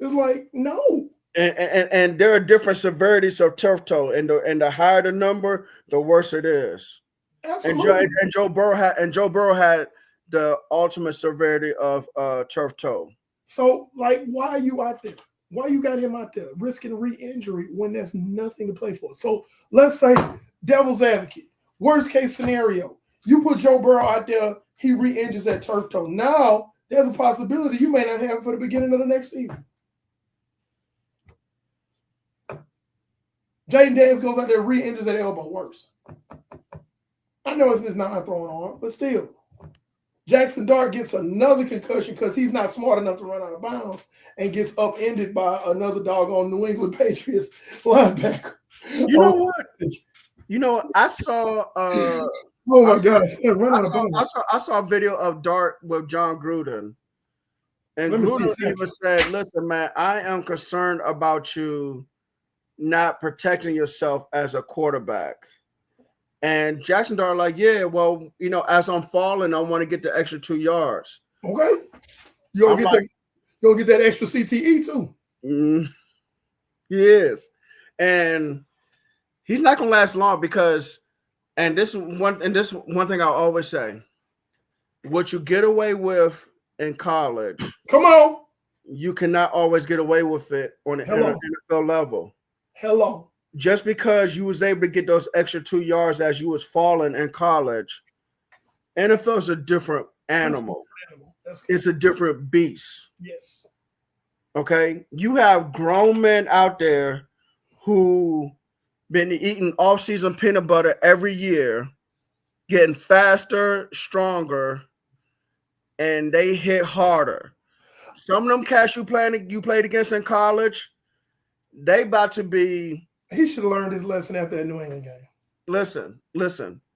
Speaker 2: It's like, no.
Speaker 1: And there are different severities of turf toe, and the higher the number, the worse it is.
Speaker 2: Absolutely.
Speaker 1: And Joe Burrow had the ultimate severity of turf toe.
Speaker 2: So, like, why are you out there? Why you got him out there risking re-injury when there's nothing to play for? So let's say devil's advocate, worst case scenario, you put Joe Burrow out there, he re-injures that turf toe. Now there's a possibility you may not have it for the beginning of the next season. Jaden Daniels goes out there, re-injures that elbow worse. I know it's not a throwing arm, but still. Jackson Dart gets another concussion because he's not smart enough to run out of bounds and gets upended by another doggone New England Patriots linebacker.
Speaker 1: You know what? You know, I saw
Speaker 2: oh my God,
Speaker 1: I saw a video of Dart with John Gruden. And Gruden even said, listen, man, I am concerned about you not protecting yourself as a quarterback. And Jackson Dart like, yeah, well, you know, as I'm falling, I want to get the extra 2 yards.
Speaker 2: Okay. You'll get that extra CTE too.
Speaker 1: He is. And he's not gonna last long because, and this one thing I always say, what you get away with in college,
Speaker 2: come on,
Speaker 1: you cannot always get away with it on an
Speaker 2: Hello.
Speaker 1: NFL level.
Speaker 2: Hello.
Speaker 1: Just because you was able to get those extra 2 yards as you was falling in college, NFL is a different animal. It's a different beast.
Speaker 2: Yes.
Speaker 1: Okay, you have grown men out there who been eating off-season peanut butter every year, getting faster, stronger, and they hit harder. Some of them cats you played against in college, they about to be.
Speaker 2: He should have learned his lesson after that New England game.
Speaker 1: Listen.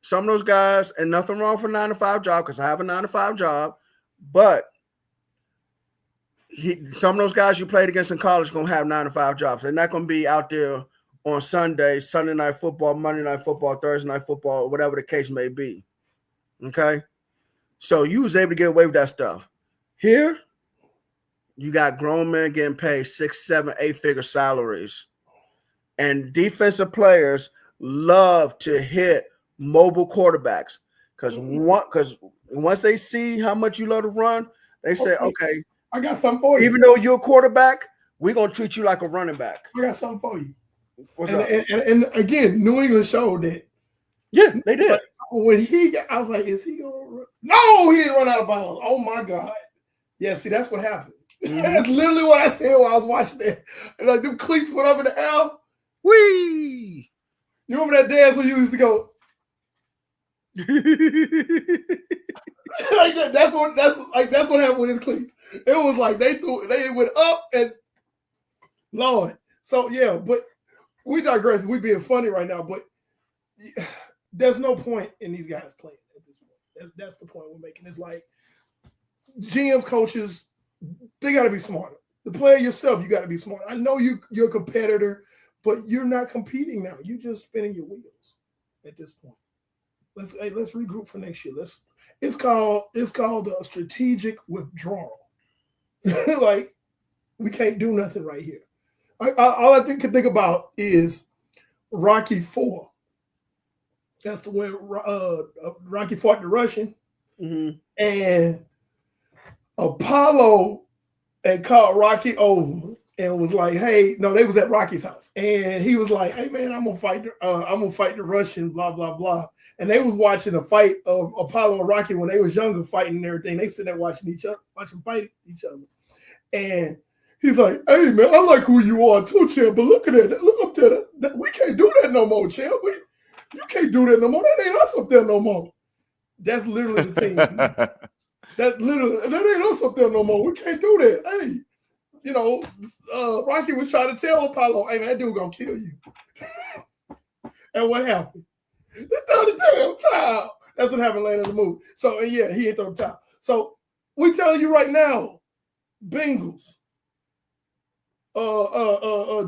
Speaker 1: Some of those guys, and nothing wrong for 9-to-5 job because I have a 9-to-5 job, but some of those guys you played against in college gonna have 9-to-5 jobs. They're not gonna be out there on Sunday, Sunday night football, Monday night football, Thursday night football, whatever the case may be. Okay, so you was able to get away with that stuff. Here, you got grown men getting paid 6, 7, 8-figure salaries, and defensive players love to hit mobile quarterbacks because once they see how much you love to run, they say, okay.
Speaker 2: I got something for you.
Speaker 1: Even though you're a quarterback, we're going to treat you like a running back.
Speaker 2: I got something for you.
Speaker 1: What's up?
Speaker 2: And again, New England showed that.
Speaker 1: Yeah, they did.
Speaker 2: But when I was like, is he going to run? No, he didn't run out of bounds. Oh, my God. Yeah, see, that's what happened.
Speaker 1: Mm-hmm.
Speaker 2: That's literally what I said while I was watching that. Like, them cleats went up in the air.
Speaker 1: Whee!
Speaker 2: You remember that dance when you used to go? Like that's what happened with his cleats. It was like they went up and Lord. So yeah, but we digress. We being funny right now, but there's no point in these guys playing at this point. That's the point we're making. It's like GMs, coaches, they got to be smarter. The player yourself, you got to be smart. I know you're a competitor, but you're not competing now. You're just spinning your wheels at this point. Let's regroup for next year. It's called a strategic withdrawal. Like we can't do nothing right here. All I can think about is Rocky IV. That's the way Rocky fought the Russian, and Apollo had called Rocky over and was like, "Hey, no, they was at Rocky's house, and he was like, "Hey, man, I'm gonna fight the Russian, blah blah blah." And they was watching a fight of Apollo and Rocky when they was younger, fighting and everything. They sitting there watching fight each other. And he's like, "Hey, man, I like who you are too, champ. But look at that. Look up there. We can't do that no more, champ. You can't do that no more. That ain't us up there no more." That's literally the team. That ain't us up there no more. We can't do that. Hey, Rocky was trying to tell Apollo, "Hey, man, that dude gonna kill you." And what happened? They throw the damn towel. That's what happened later in the movie. So yeah, he ain't throw the towel. So we telling you right now, Bengals,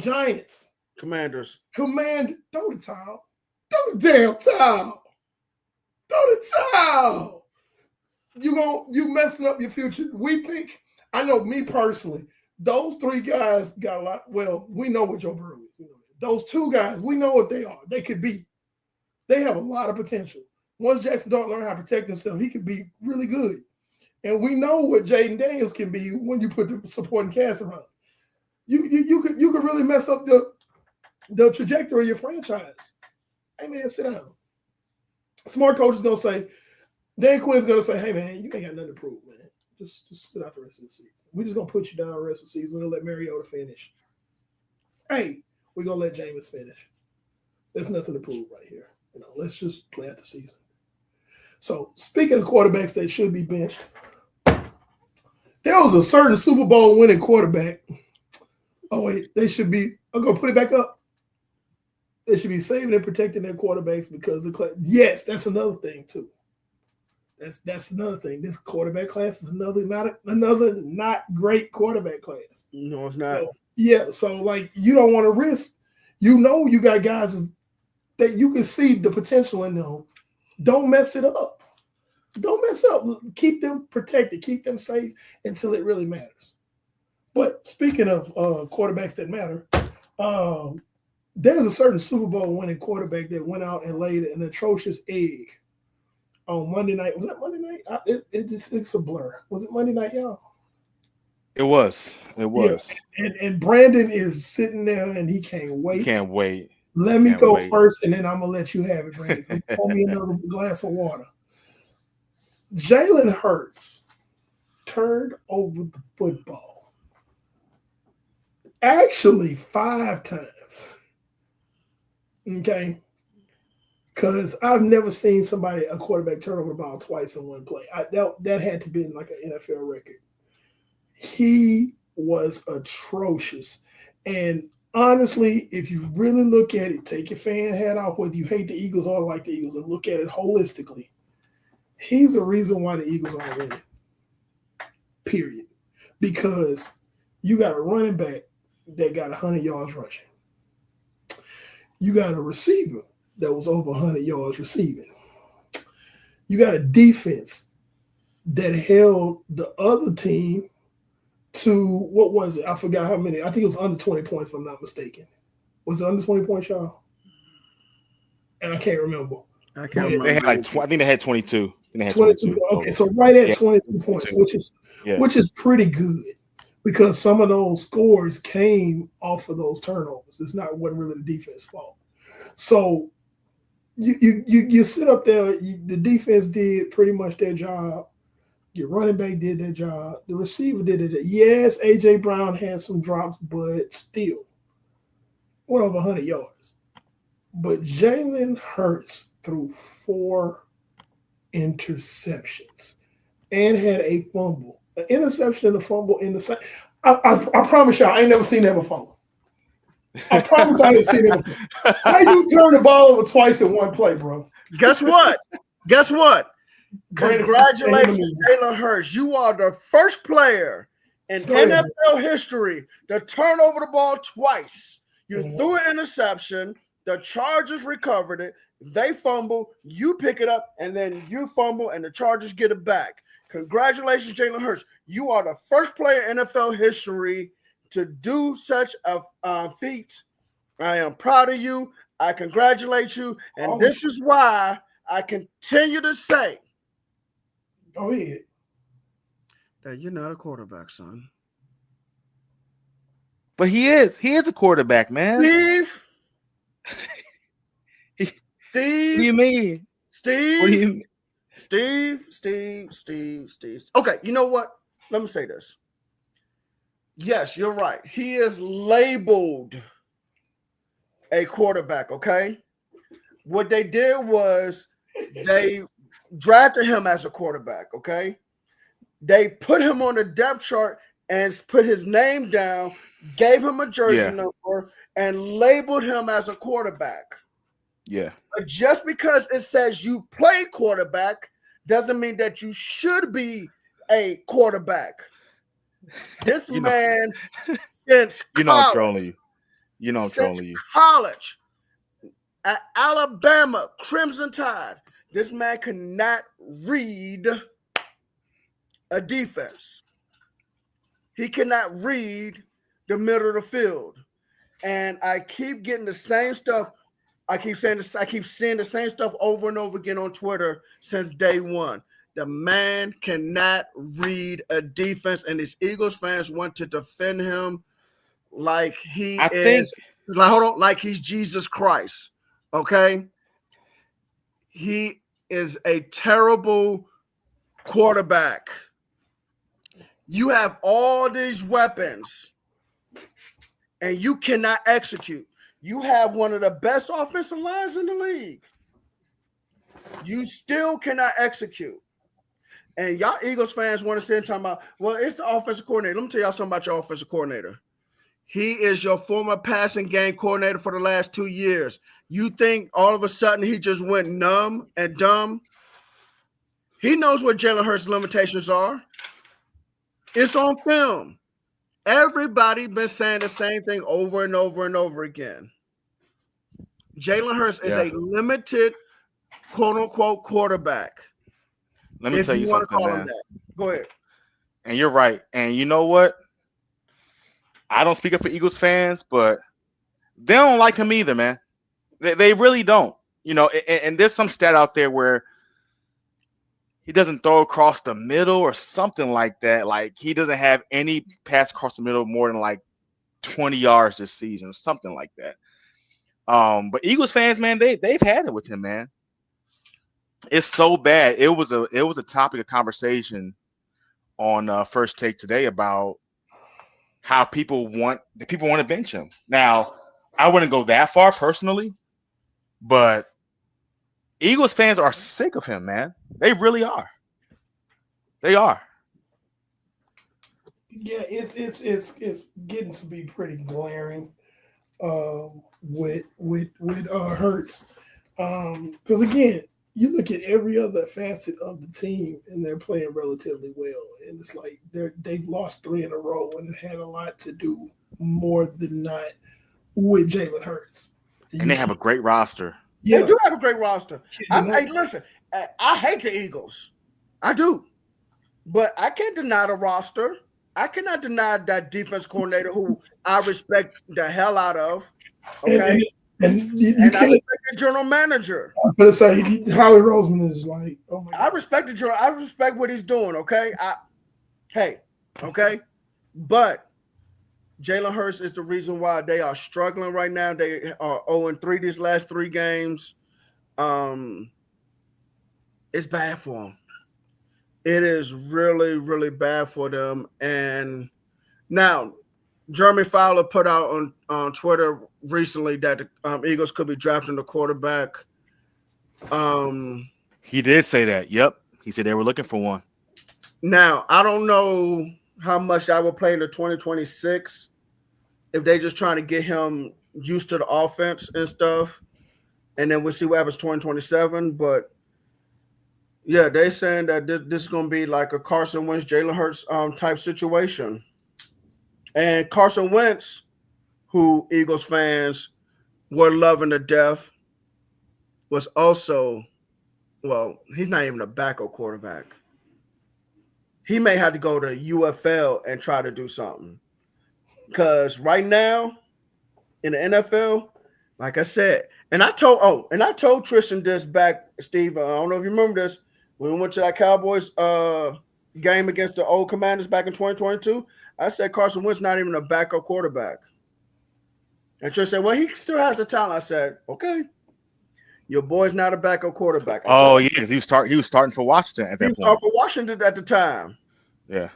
Speaker 2: Giants,
Speaker 1: Commanders,
Speaker 2: throw the towel. Throw the damn towel. Throw the towel. You messing up your future. We think, I know me personally, those three guys got a lot. Well, we know what Joe Burrow is. Those two guys, we know what they are. They could be. They have a lot of potential. Once Jackson Dart learn how to protect himself, he could be really good. And we know what Jaden Daniels can be when you put the supporting cast around. You could really mess up the trajectory of your franchise. Hey man, sit down. Smart coach is gonna say, Dan Quinn's gonna say, "Hey man, you ain't got nothing to prove, man. Just sit out the rest of the season. We're just gonna put you down the rest of the season. We're gonna let Mariota finish. Hey, we're gonna let Jameis finish. There's nothing to prove right here. Let's just play out the season." So, speaking of quarterbacks that should be benched, there was a certain Super Bowl winning quarterback. Oh, wait, I'm going to put it back up. They should be saving and protecting their quarterbacks because of class. Yes, that's another thing, too. That's another thing. This quarterback class is another not great quarterback class.
Speaker 1: No, it's not.
Speaker 2: So like, you don't want to risk. You got guys that you can see the potential in them. Don't mess it up. Don't mess up. Keep them protected. Keep them safe until it really matters. But speaking of quarterbacks that matter, there's a certain Super Bowl winning quarterback that went out and laid an atrocious egg on Monday night. Was that Monday night? It's a blur. Was it Monday night, y'all?
Speaker 3: It was. It
Speaker 2: Yeah,
Speaker 3: was.
Speaker 2: and Brandon is sitting there and he can't wait.
Speaker 3: Can't wait.
Speaker 2: Let me
Speaker 3: Can't
Speaker 2: go
Speaker 3: wait.
Speaker 2: first, and then I'm gonna let you have it, Brandon. Pour me another glass of water. Jalen Hurts turned over the football actually 5 times. Okay, because I've never seen a quarterback turn over the ball twice in one play. That had to be like an NFL record. He was atrocious, and honestly, if you really look at it, take your fan hat off, whether you hate the Eagles or like the Eagles, and look at it holistically, he's the reason why the Eagles aren't winning. Period. Because you got a running back that got 100 yards rushing. You got a receiver that was over 100 yards receiving. You got a defense that held the other team to, what was it? I forgot how many. I think it was under 20 points, if I'm not mistaken. Was it under 20 points, y'all? And I can't remember.
Speaker 1: I can't remember.
Speaker 3: They had like I think they had 22. I think they had
Speaker 2: 22. Okay, so right at 22 points,
Speaker 3: 22.
Speaker 2: which is pretty good because some of those scores came off of those turnovers. Wasn't really the defense fault. So you sit up there. The defense did pretty much their job. Your running back did their job. The receiver did it. Yes, AJ Brown had some drops, but still went over 100 yards. But Jalen Hurts threw 4 interceptions and had a fumble. An interception and a fumble in the same. I promise y'all, I ain't never seen that before. I promise I ain't seen that before. How you turn the ball over twice in one play, bro?
Speaker 1: Guess what? Guess what?
Speaker 2: Brandon,
Speaker 1: Congratulations, Jalen Hurts. You are the first player in NFL history to turn over the ball twice. You threw an interception. The Chargers recovered it. They fumble. You pick it up, and then you fumble, and the Chargers get it back. Congratulations, Jalen Hurts. You are the first player in NFL history to do such a feat. I am proud of you. I congratulate you. And this is why I continue to say,
Speaker 2: go ahead,
Speaker 1: that you're not a quarterback, son.
Speaker 3: But he is. He is a quarterback, man.
Speaker 1: Steve.
Speaker 3: What do you mean?
Speaker 1: Steve.
Speaker 3: What do you mean?
Speaker 1: Steve. Okay, you know what? Let me say this. Yes, you're right. He is labeled a quarterback, okay? What they did was they drafted him as a quarterback, okay? They put him on the depth chart and put his name down, gave him a jersey number, and labeled him as a quarterback.
Speaker 3: Yeah.
Speaker 1: But just because it says you play quarterback doesn't mean that you should be a quarterback. This man, since
Speaker 3: you know I'm trolling you. You know I'm trolling you.
Speaker 1: College at Alabama Crimson Tide, this man could not read a defense. He cannot read the middle of the field. And I keep getting the same stuff. I keep saying this. I keep seeing the same stuff over and over again on Twitter since day one. The man cannot read a defense, and these Eagles fans want to defend him like like he's Jesus Christ. Okay, he is a terrible quarterback. You have all these weapons, and you cannot execute. You have one of the best offensive lines in the league. You still cannot execute. And y'all Eagles fans want to sit and talk about, well, it's the offensive coordinator. Let me tell y'all something about your offensive coordinator. He is your former passing game coordinator for the last 2 years. You think all of a sudden he just went numb and dumb? He knows what Jalen Hurts' limitations are. It's on film. Everybody been saying the same thing over and over and over again. Jalen Hurts is a limited, quote-unquote, quarterback.
Speaker 3: Let me tell you something, man.
Speaker 1: Go ahead.
Speaker 3: And you're right. And you know what? I don't speak up for Eagles fans, but they don't like him either, man. They really don't. You know, and there's some stat out there where he doesn't throw across the middle or something like that. Like he doesn't have any pass across the middle more than like 20 yards this season or something like that. But Eagles fans, man, they've had it with him, man. It's so bad. It was a topic of conversation on First Take today about how people want to bench him. Now, I wouldn't go that far personally, but Eagles fans are sick of him, man. They really are. They are.
Speaker 2: Yeah, it's getting to be pretty glaring with Hurts. Because again, you look at every other facet of the team and they're playing relatively well. And it's like they've lost 3 in a row, and it had a lot to do more than not with Jalen Hurts.
Speaker 3: And they have a great roster.
Speaker 2: Yeah.
Speaker 1: They do have a great roster. Hey, listen, I hate the Eagles. I do. But I can't deny the roster. I cannot deny that defense coordinator who I respect the hell out of. Okay.
Speaker 2: And
Speaker 1: I respect the general manager.
Speaker 2: But it's like Howie Roseman is like, oh my God.
Speaker 1: I respect the general. I respect what he's doing. Okay. Okay. But Jalen Hurts is the reason why they are struggling right now. They are 0-3 these last 3 games. It's bad for them. It is really, really bad for them. And now, Jeremy Fowler put out on Twitter recently that the Eagles could be drafting a quarterback.
Speaker 3: He did say that. Yep. He said they were looking for one.
Speaker 1: Now, I don't know how much that will play into 2026 if they just trying to get him used to the offense and stuff. And then we'll see what happens 2027. But yeah, they saying that this is going to be like a Carson Wentz, Jalen Hurts type situation. And Carson Wentz, who Eagles fans were loving to death, was also, well, he's not even a backup quarterback. He may have to go to UFL and try to do something. Because right now in the NFL, like I said, and I told Tristan this back, Steve. I don't know if you remember this. When we went to that Cowboys game against the old Commanders back in 2022, I said Carson Wentz not even a backup quarterback. And Tristan said, well, he still has the talent. I said, okay. Your boy's not a backup quarterback.
Speaker 3: Oh yeah, he was starting for Washington at that point. He was starting
Speaker 1: for Washington at the time.
Speaker 3: Yeah.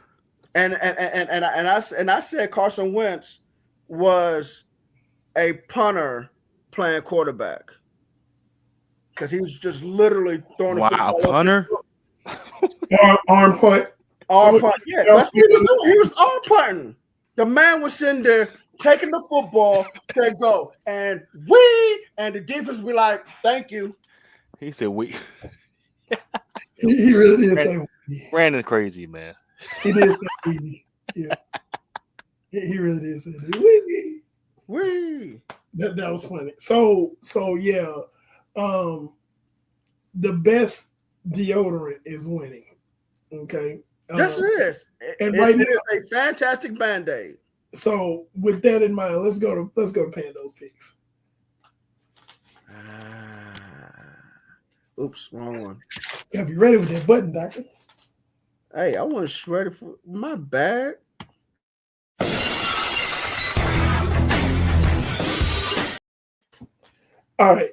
Speaker 1: And I said Carson Wentz was a punter playing quarterback because he was just literally throwing the football.
Speaker 3: A punter?
Speaker 2: Arm punt.
Speaker 1: Arm punt. Yeah, that's what he was doing. He was arm punting. The man was sitting there taking the football to go, and the defense be like, "Thank you."
Speaker 3: He said, "We."
Speaker 2: He really did say we.
Speaker 3: Brandon crazy, man.
Speaker 2: He did say we. Yeah. He really did say that.
Speaker 1: We.
Speaker 2: That was funny. So yeah, the best deodorant is winning. Okay.
Speaker 1: Yes, it is.
Speaker 2: And right now,
Speaker 1: it's a fantastic Band-Aid.
Speaker 2: So with that in mind, let's go to Pando's picks.
Speaker 1: Oops, wrong one.
Speaker 2: You gotta be ready with that button, Doctor.
Speaker 1: Hey, I want to shred it for my bad.
Speaker 2: All right.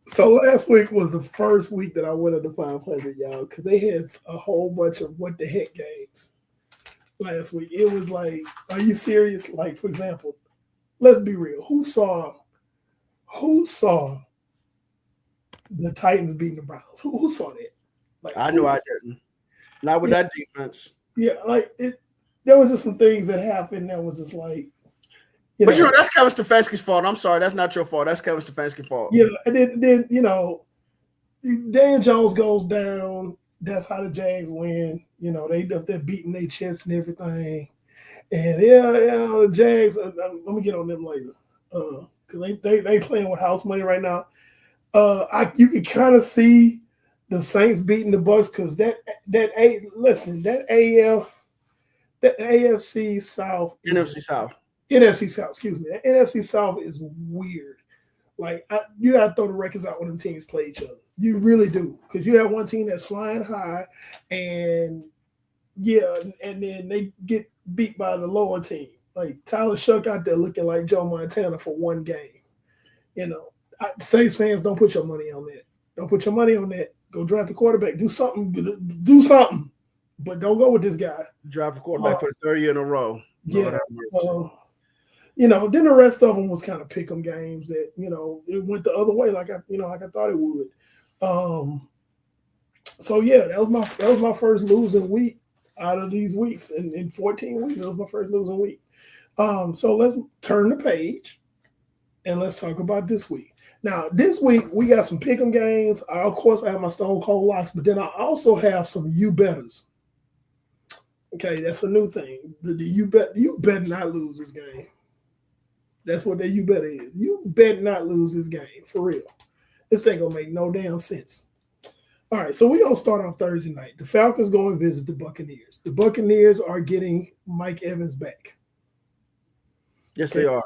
Speaker 2: So last week was the first week that I went under 500, y'all, because they had a whole bunch of what the heck games last week. It was like, are you serious? Like, for example, let's be real. Who saw the Titans beating the Browns? Who saw that? Like,
Speaker 1: I knew I didn't. Not with that defense.
Speaker 2: Yeah, like there was just some things that happened that was just like,
Speaker 1: but that's Kevin Stefanski's fault. I'm sorry, that's not your fault. That's Kevin Stefanski's fault.
Speaker 2: Yeah, and then Dan Jones goes down. That's how the Jags win. They're beating their chest and everything. And the Jags. Let me get on them later, because they playing with house money right now. You can kind of see the Saints beating the Bucs because that AFC South,
Speaker 1: NFC South.
Speaker 2: NFC South, excuse me. The NFC South is weird. Like, you got to throw the records out when them teams play each other. You really do, because you have one team that's flying high, and and then they get beat by the lower team. Like Tyler Shuck out there looking like Joe Montana for one game. Saints fans, don't put your money on that. Don't put your money on that. Go draft the quarterback. Do something. Do something. But don't go with this guy.
Speaker 1: Draft a quarterback for the third year in a row.
Speaker 2: Yeah. Then the rest of them was kind of pick 'em games that, it went the other way like I thought it would. So yeah, that was my first losing week out of these weeks. In 14 weeks, that was my first losing week. So let's turn the page and let's talk about this week. Now, this week we got some pick 'em games. Of course, I have my Stone Cold locks, but then I also have some you betters. Okay, that's a new thing. You better not lose this game. That's what the you better is. You better not lose this game, for real. This ain't gonna make no damn sense. All right, so we're gonna start on Thursday night. The Falcons go and visit the Buccaneers. The Buccaneers are getting Mike Evans back.
Speaker 1: Yes, they are.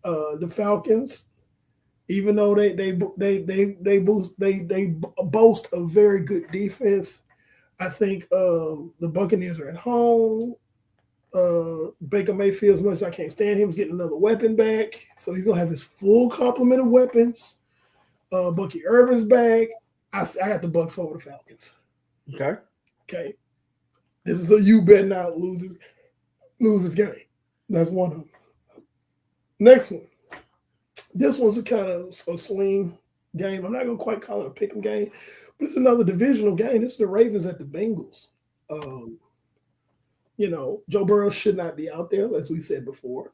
Speaker 2: The Falcons, even though they boast a very good defense, I think the Buccaneers are at home. Baker Mayfield, as much as I can't stand him, is getting another weapon back. So he's going to have his full complement of weapons. Bucky Irvin's back. I got the Bucs over the Falcons. Okay. This is a you better not lose this game. That's one of them. Next one. This one's a kind of a swing game. I'm not going to quite call it a pick 'em game, but it's another divisional game. This is the Ravens at the Bengals. Joe Burrow should not be out there, as we said before.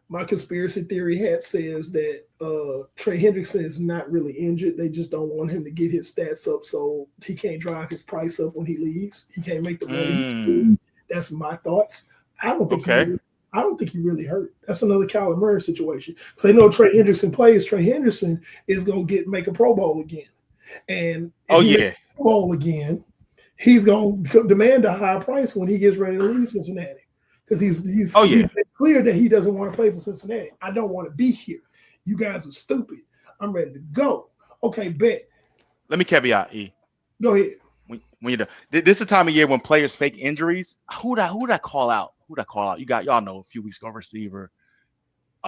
Speaker 2: My conspiracy theory hat says that Trey Hendrickson is not really injured. They just don't want him to get his stats up so he can't drive his price up when he leaves. He can't make the money. That's my thoughts. I don't think he really hurt. That's another Kyler Murray situation. Because they know Trey Hendrickson plays. Trey Hendrickson is going to make a Pro Bowl again. And Pro Bowl again, he's going to demand a high price when he gets ready to leave Cincinnati. Because he's made clear that he doesn't want to play for Cincinnati. I don't want to be here. You guys are stupid. I'm ready to go. Okay, bet.
Speaker 3: Let me caveat, E.
Speaker 2: Go ahead.
Speaker 3: When you're done. This is the time of year when players fake injuries. Who'd I call out? Y'all know a few weeks ago, receiver.
Speaker 1: You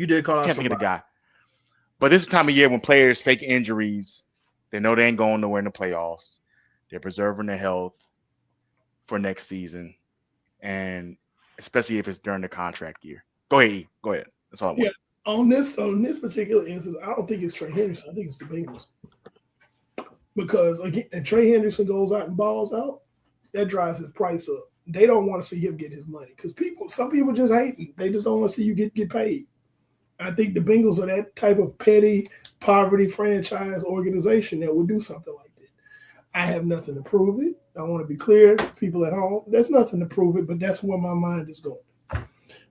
Speaker 1: did call out.
Speaker 3: Can't think of the guy. But this is the time of year when players fake injuries. They know they ain't going nowhere in the playoffs. They're preserving their health for next season, and especially if it's during the contract year. Go ahead, E. Go ahead. That's all I want.
Speaker 2: Yeah. On this particular instance, I don't think it's Trey Henderson. I think it's the Bengals. Because again, if Trey Henderson goes out and balls out, that drives his price up. They don't want to see him get his money because some people just hate him. They just don't want to see you get paid. I think the Bengals are that type of petty poverty franchise organization that would do something like that. I have nothing to prove it. I want to be clear, people at home. There's nothing to prove it, but that's where my mind is going.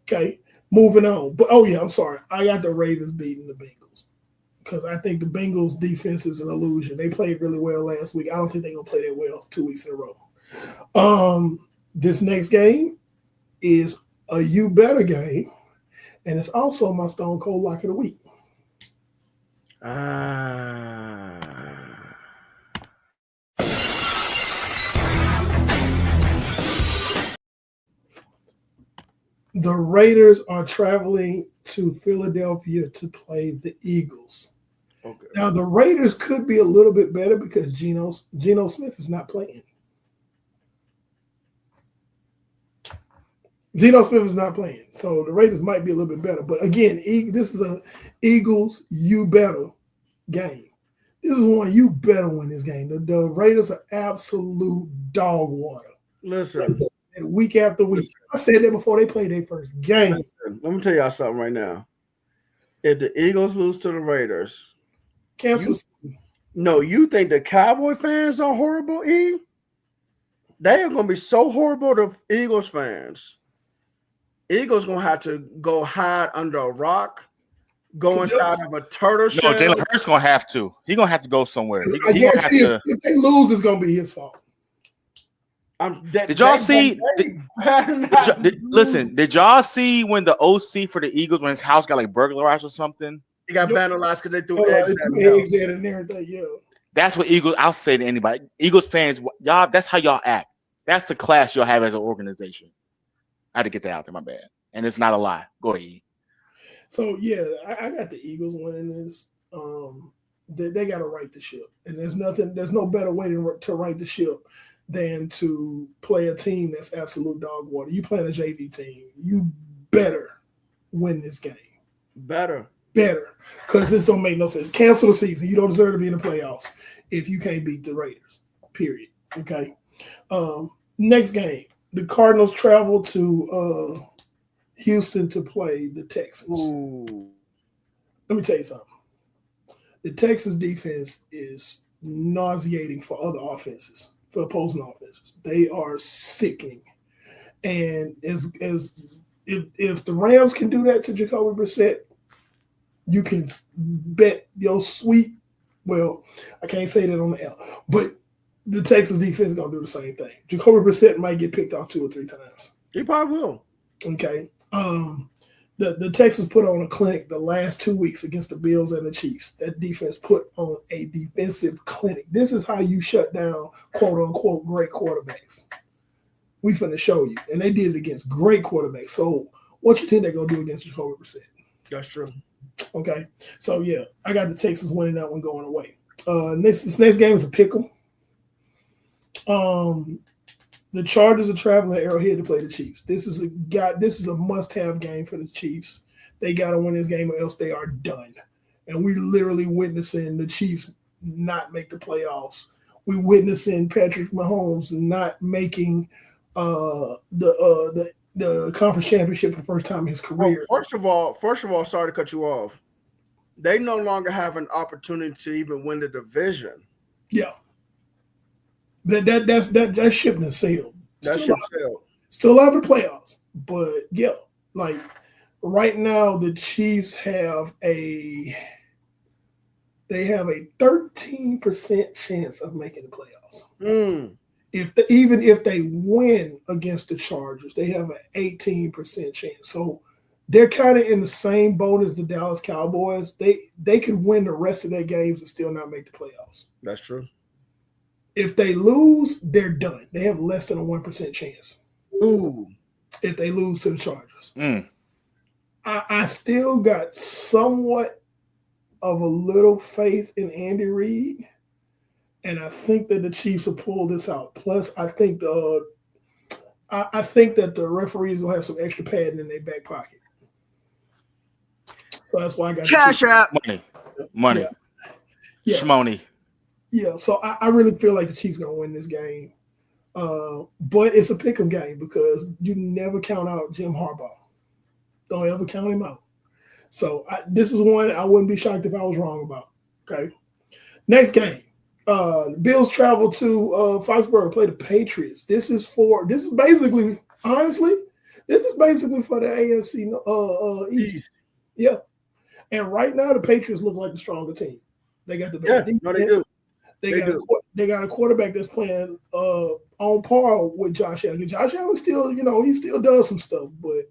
Speaker 2: Okay, moving on. But I'm sorry. I got the Ravens beating the Bengals because I think the Bengals defense is an illusion. They played really well last week. I don't think they're gonna play that well 2 weeks in a row. This next game is a you better game, and it's also my Stone Cold lock of the week. The Raiders are traveling to Philadelphia to play the Eagles. Okay. Now, the Raiders could be a little bit better because Geno Smith is not playing. Geno Smith is not playing. So the Raiders might be a little bit better. But again, this is a Eagles you better game. This is one you better win this game. The Raiders are absolute dog water.
Speaker 1: Listen.
Speaker 2: Week after week. I said that before they played their first game.
Speaker 1: Listen, let me tell y'all something right now. If the Eagles lose to the Raiders,
Speaker 2: cancel the season.
Speaker 1: No, you think the Cowboy fans are horrible, E? They are going to be so horrible to Eagles fans. Eagles going to have to go hide under a rock, go inside of a turtle shell.
Speaker 3: No, Jalen Hurts going to have to. He's going to have to go somewhere.
Speaker 2: He gonna have to. If they lose, it's going to be his fault.
Speaker 3: Did y'all see? Listen, did y'all see when the OC for the Eagles, when his house got like burglarized or something?
Speaker 1: He got
Speaker 2: Yep.
Speaker 1: vandalized because they threw eggs at him.
Speaker 2: Eggs at him and everything. Yeah.
Speaker 3: That's what Eagles. I'll say to anybody, Eagles fans, y'all. That's how y'all act. That's the class you'll have as an organization. I had to get that out there. My bad. And it's not a lie. Go ahead. E.
Speaker 2: So yeah, I got the Eagles winning this. They got to right the ship, and there's no better way to right the ship than to play a team that's absolute dog water. You playing a JV team, you better win this game.
Speaker 1: Better,
Speaker 2: because this don't make no sense. Cancel the season. You don't deserve to be in the playoffs if you can't beat the Raiders. Period. Okay. Next game, the Cardinals travel to Houston to play the Texans.
Speaker 1: Ooh.
Speaker 2: Let me tell you something. The Texans defense is nauseating for other offenses, for opposing offenses. They are sickening. And if the Rams can do that to Jacoby Brissett, you can bet your sweet, well, I can't say that on the L, but the Texans defense is going to do the same thing. Jacoby Brissett might get picked off 2 or 3 times.
Speaker 1: He probably will.
Speaker 2: Okay. The Texans put on a clinic the last 2 weeks against the Bills and the Chiefs. That defense put on a defensive clinic. This is how you shut down, quote unquote, great quarterbacks. We finna show you. And they did it against great quarterbacks. So what you think they're going to do against Jacoby Brissett?
Speaker 1: That's true.
Speaker 2: Okay. So, yeah, I got the Texans winning that one going away. This next game is a pick'em. The Chargers are traveling to Arrowhead to play the Chiefs. This is a must-have game for the Chiefs. They got to win this game or else they are done. And we're literally witnessing the Chiefs not make the playoffs. We're witnessing Patrick Mahomes not making the conference championship for the first time in his career.
Speaker 1: First of all, sorry to cut you off. They no longer have an opportunity to even win the division.
Speaker 2: Yeah. That ship has sailed.
Speaker 1: That ship sailed.
Speaker 2: Still out of the playoffs. But yeah, like right now the Chiefs have a 13% chance of making the playoffs. Even if they win against the Chargers, they have an 18% chance. So they're kind of in the same boat as the Dallas Cowboys. They could win the rest of their games and still not make the playoffs.
Speaker 1: That's true.
Speaker 2: If they lose, they're done. They have less than a 1% chance.
Speaker 1: Ooh.
Speaker 2: If they lose to the Chargers. I still got somewhat of a little faith in Andy Reid, and I think that the Chiefs will pull this out. Plus, I think that the referees will have some extra padding in their back pocket. So that's why I got
Speaker 1: Cash out.
Speaker 3: Money.
Speaker 2: Yeah.
Speaker 3: Shmoney.
Speaker 2: Yeah, so I really feel like the Chiefs going to win this game. But it's a pick'em game because you never count out Jim Harbaugh. Don't ever count him out. So this is one I wouldn't be shocked if I was wrong about. Okay. Next game. Bills travel to Foxborough to play the Patriots. This is basically for the AFC East. Yeah. And right now the Patriots look like the stronger team. They got the best defense.
Speaker 1: No, they do.
Speaker 2: They got a quarterback that's playing on par with Josh Allen. Josh Allen still, he still does some stuff, but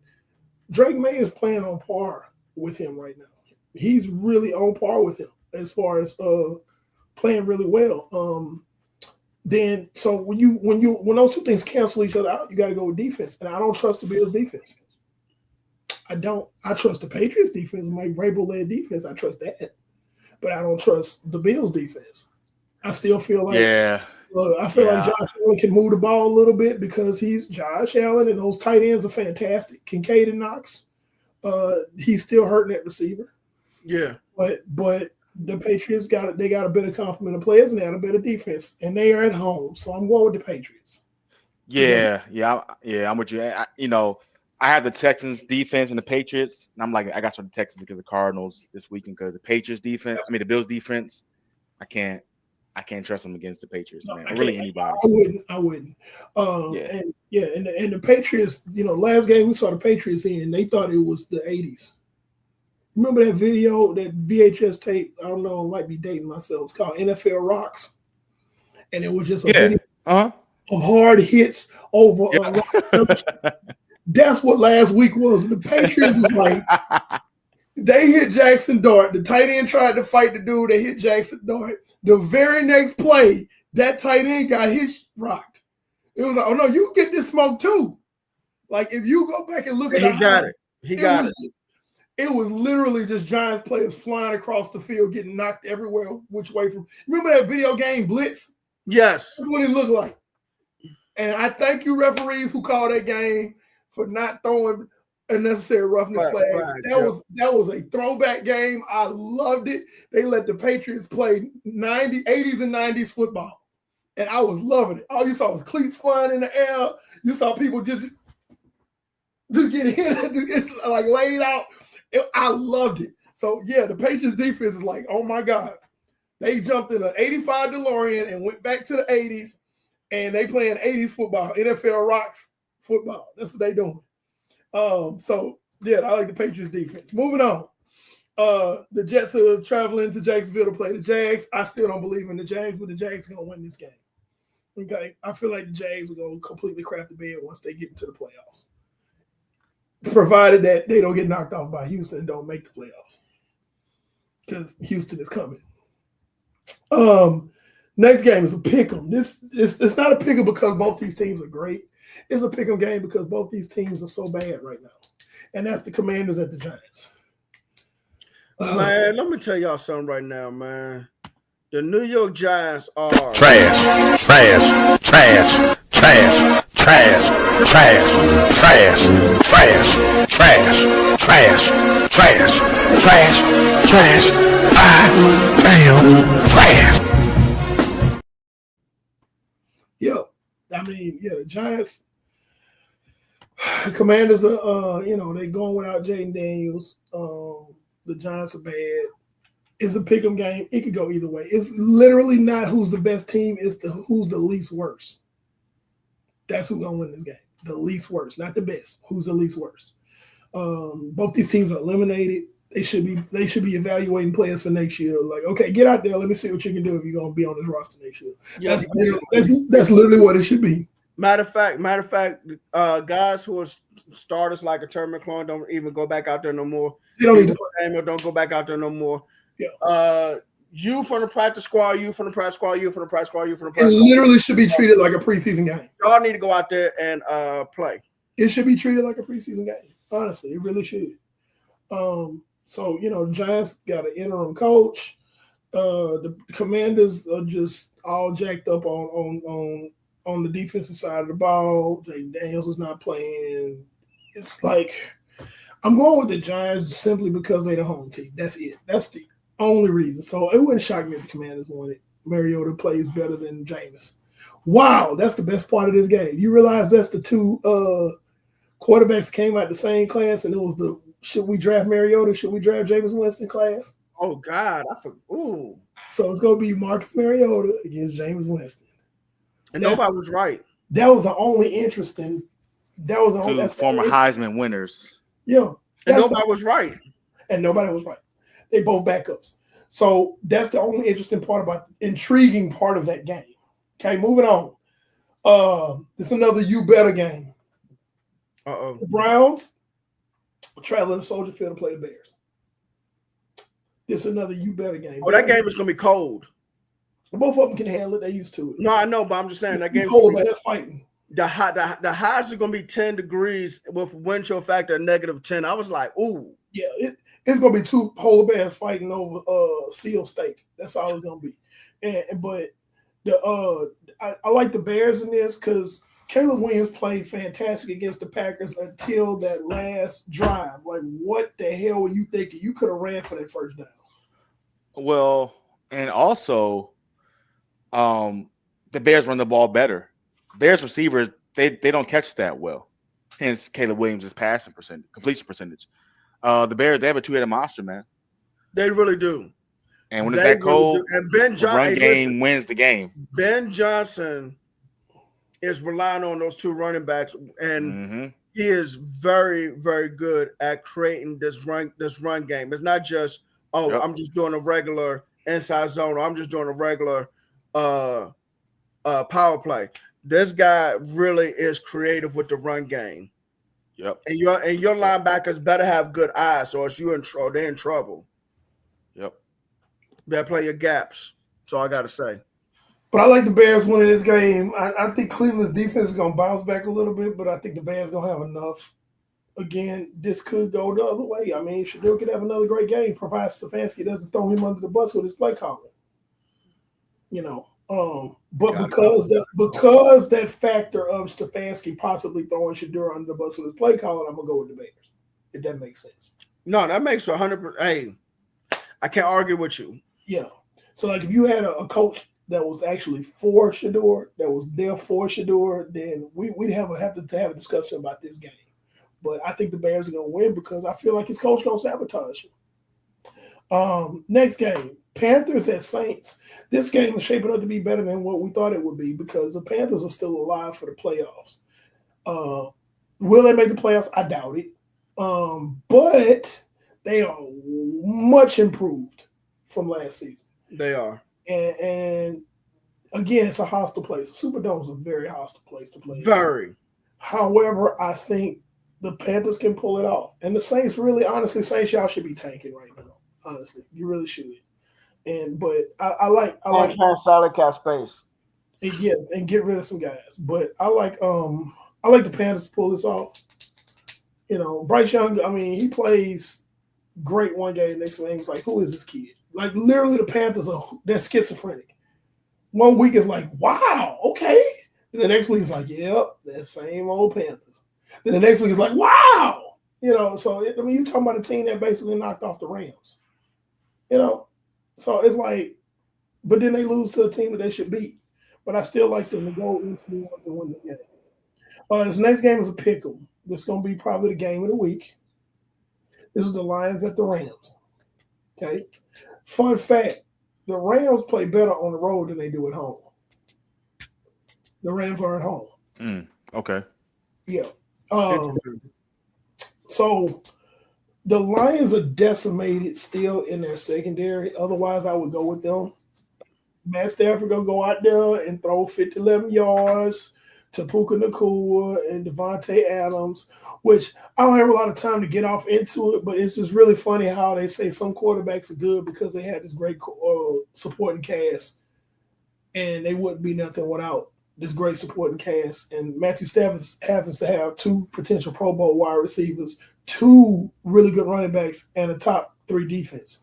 Speaker 2: Drake May is playing on par with him right now. He's really on par with him as far as playing really well. Then so when those two things cancel each other out, you got to go with defense. And I don't trust the Bills defense. I don't. I trust the Patriots defense, Mike Vrabel-led defense. I trust that. But I don't trust the Bills defense. I still feel like like Josh Allen can move the ball a little bit because he's Josh Allen and those tight ends are fantastic. Kincaid and Knox, he's still hurting at receiver.
Speaker 1: Yeah.
Speaker 2: But the Patriots got a better complement of players and they had a better defense. And they are at home. So I'm going with the Patriots.
Speaker 3: I'm with you. I have the Texans defense and the Patriots. And I'm like, I got some Texans because the Cardinals this weekend because the Patriots defense. I mean, the Bills defense. I can't trust them against the Patriots, man. Or really anybody.
Speaker 2: I wouldn't. And the Patriots. Last game we saw the Patriots in, they thought it was the '80s. Remember that video, that VHS tape? I don't know, I might be dating myself. It's called NFL Rocks, and it was just a video of hard hits over. That's what last week was. The Patriots was like, They hit Jackson Dart. The tight end tried to fight the dude. They hit Jackson Dart. The very next play, that tight end got his rocked. It was like, oh no, you get this smoke too. Like if you go back and look at
Speaker 1: He got it. He got it.
Speaker 2: It was literally just Giants players flying across the field, getting knocked everywhere, which way from. Remember that video game Blitz?
Speaker 1: Yes.
Speaker 2: That's what it looked like. And I thank you, referees who called that game, for not throwing unnecessary roughness flags. That was a throwback game. I loved it. They let the Patriots play 80s and 90s football. And I was loving it. All you saw was cleats flying in the air. You saw people just get hit, just like laid out. I loved it. So, yeah, the Patriots defense is like, oh, my God. They jumped in an 85 DeLorean and went back to the 80s, and they playing 80s football, NFL rocks football. That's what they doing. So, yeah, I like the Patriots defense. Moving on. The Jets are traveling to Jacksonville to play the Jags. I still don't believe in the Jags, but the Jags are going to win this game. Okay? I feel like the Jags are going to completely crap the bed once they get into the playoffs, provided that they don't get knocked off by Houston and don't make the playoffs, because Houston is coming. Next game is a pick'em. It's not a pick'em because both these teams are great. It's a pick'em game because both these teams are so bad right now, and that's the Commanders at the Giants.
Speaker 1: Man, let me tell y'all something right now, man. The New York Giants are
Speaker 4: trash, trash, trash, trash, trash, trash, trash, trash, trash, trash, trash, trash, trash, bam, trash.
Speaker 2: Yeah, I mean, yeah, the Giants, Commanders are, they're going without Jaden Daniels. The Giants are bad. It's a pick'em game. It could go either way. It's literally not who's the best team. It's who's the least worst. That's who's gonna win this game. The least worst, not the best. Who's the least worst? Both these teams are eliminated. They should be evaluating players for next year. Like, okay, get out there. Let me see what you can do if you're gonna be on this roster next year. Yeah, that's literally what it should be.
Speaker 1: Matter of fact, guys who are starters like a Terry McLaurin don't even go back out there no more.
Speaker 2: They don't need to play.
Speaker 1: Don't go back out there no more.
Speaker 2: Yeah.
Speaker 1: You from the practice squad, you from the practice squad, you from the practice squad, you from the
Speaker 2: It
Speaker 1: practice squad.
Speaker 2: literally should be treated like a preseason game.
Speaker 1: Y'all need to go out there and play.
Speaker 2: It should be treated like a preseason game. Honestly, it really should. So, the Giants got an interim coach. The Commanders are just all jacked up on the defensive side of the ball. Jaden Daniels is not playing. It's like I'm going with the Giants simply because they're the home team. That's it. That's the only reason. So it wouldn't shock me if the Commanders won it. Mariota plays better than Jameis. Wow, that's the best part of this game. You realize that's the two quarterbacks came out the same class, and it was the should we draft Mariota, should we draft Jameis Winston class?
Speaker 1: Oh God, ooh.
Speaker 2: So it's gonna be Marcus Mariota against Jameis Winston.
Speaker 1: And nobody was right.
Speaker 2: That was the only interesting. That was the only
Speaker 3: Two former Heisman winners.
Speaker 2: Yeah.
Speaker 1: And nobody was right.
Speaker 2: And nobody was right. They both backups. So that's the only intriguing part of that game. Okay, moving on. It's another you better game.
Speaker 1: Uh-oh.
Speaker 2: The Browns traveling to Soldier Field to play the Bears. It's another you better game.
Speaker 1: Oh, that game is gonna be cold.
Speaker 2: Both of them can handle it. They're used to it.
Speaker 1: No, I know, but I'm just saying that game.
Speaker 2: Cold, but that's fighting.
Speaker 1: The highs are gonna be 10 degrees with wind chill factor -10. I was like, ooh.
Speaker 2: Yeah, it's gonna be two polar bears fighting over seal steak. That's all it's gonna be. But I like the Bears in this because Caleb Williams played fantastic against the Packers until that last drive. Like, what the hell were you thinking? You could have ran for that first down.
Speaker 3: Well, and also, the Bears run the ball better. Bears receivers, they don't catch that well. Hence, Caleb Williams' completion percentage. The Bears, they have a two-headed monster, man.
Speaker 1: They really do.
Speaker 3: And when it's that cold,
Speaker 1: and Ben Johnson,
Speaker 3: run game wins the game.
Speaker 1: Ben Johnson is relying on those two running backs, and he is very, very good at creating this run game. It's not just, I'm just doing a regular inside zone, or I'm just doing a regular power play. This guy really is creative with the run game.
Speaker 3: Yep.
Speaker 1: And your linebackers better have good eyes, or else you in trouble. They're in trouble.
Speaker 3: Yep.
Speaker 1: Better play your gaps. That's all I gotta say.
Speaker 2: But I like the Bears winning this game. I think Cleveland's defense is gonna bounce back a little bit, but I think the Bears gonna have enough. Again, this could go the other way. I mean, Shador could have another great game, provided Stefanski doesn't throw him under the bus with his play calling. You know, but because that factor of Stefanski possibly throwing Shador under the bus with his play calling, I'm gonna go with the Bears. If that makes sense.
Speaker 1: No, that makes 100%. Hey, I can't argue with you.
Speaker 2: Yeah. So, like, if you had a coach that was actually for Shador, that was there for Shador, then we'd have to have a discussion about this game. But I think the Bears are going to win because I feel like his coach going to sabotage him. Next game, Panthers at Saints. This game is shaping up to be better than what we thought it would be because the Panthers are still alive for the playoffs. Will they make the playoffs? I doubt it. But they are much improved from last season.
Speaker 1: They are.
Speaker 2: And again, it's a hostile place. The Superdome is a very hostile place to play.
Speaker 1: Very.
Speaker 2: However, I think the Panthers can pull it off. And the Saints really, honestly, Saints, y'all should be tanking right now. Honestly, you really should. But I like
Speaker 1: solid cap space.
Speaker 2: and get rid of some guys. But I like the Panthers to pull this off. You know, Bryce Young, I mean, he plays great one game, next game it's like, who is this kid? Like, literally, the Panthers they're schizophrenic. 1 week is like, wow, okay. And the next week is like, yep, that same old Panthers. Then the next week is like, wow. You know, so, I mean, you're talking about a team that basically knocked off the Rams. You know? So it's like, but then they lose to a team that they should beat. But I still like them to go into New Orleans and win this game. This next game is a pick'em. This is going to be probably the game of the week. This is the Lions at the Rams. Okay? Fun fact, the Rams play better on the road than they do at home. The Rams are at home.
Speaker 3: Okay.
Speaker 2: Yeah. So the Lions are decimated still in their secondary. Otherwise, I would go with them. Matt Stafford going to go out there and throw 11 yards to Puka Nacua and Devontae Adams, which I don't have a lot of time to get off into it, but it's just really funny how they say some quarterbacks are good because they had this great supporting cast, and they wouldn't be nothing without this great supporting cast. And Matthew Stafford happens to have 2 potential Pro Bowl wide receivers, 2 really good running backs, and a top 3 defense.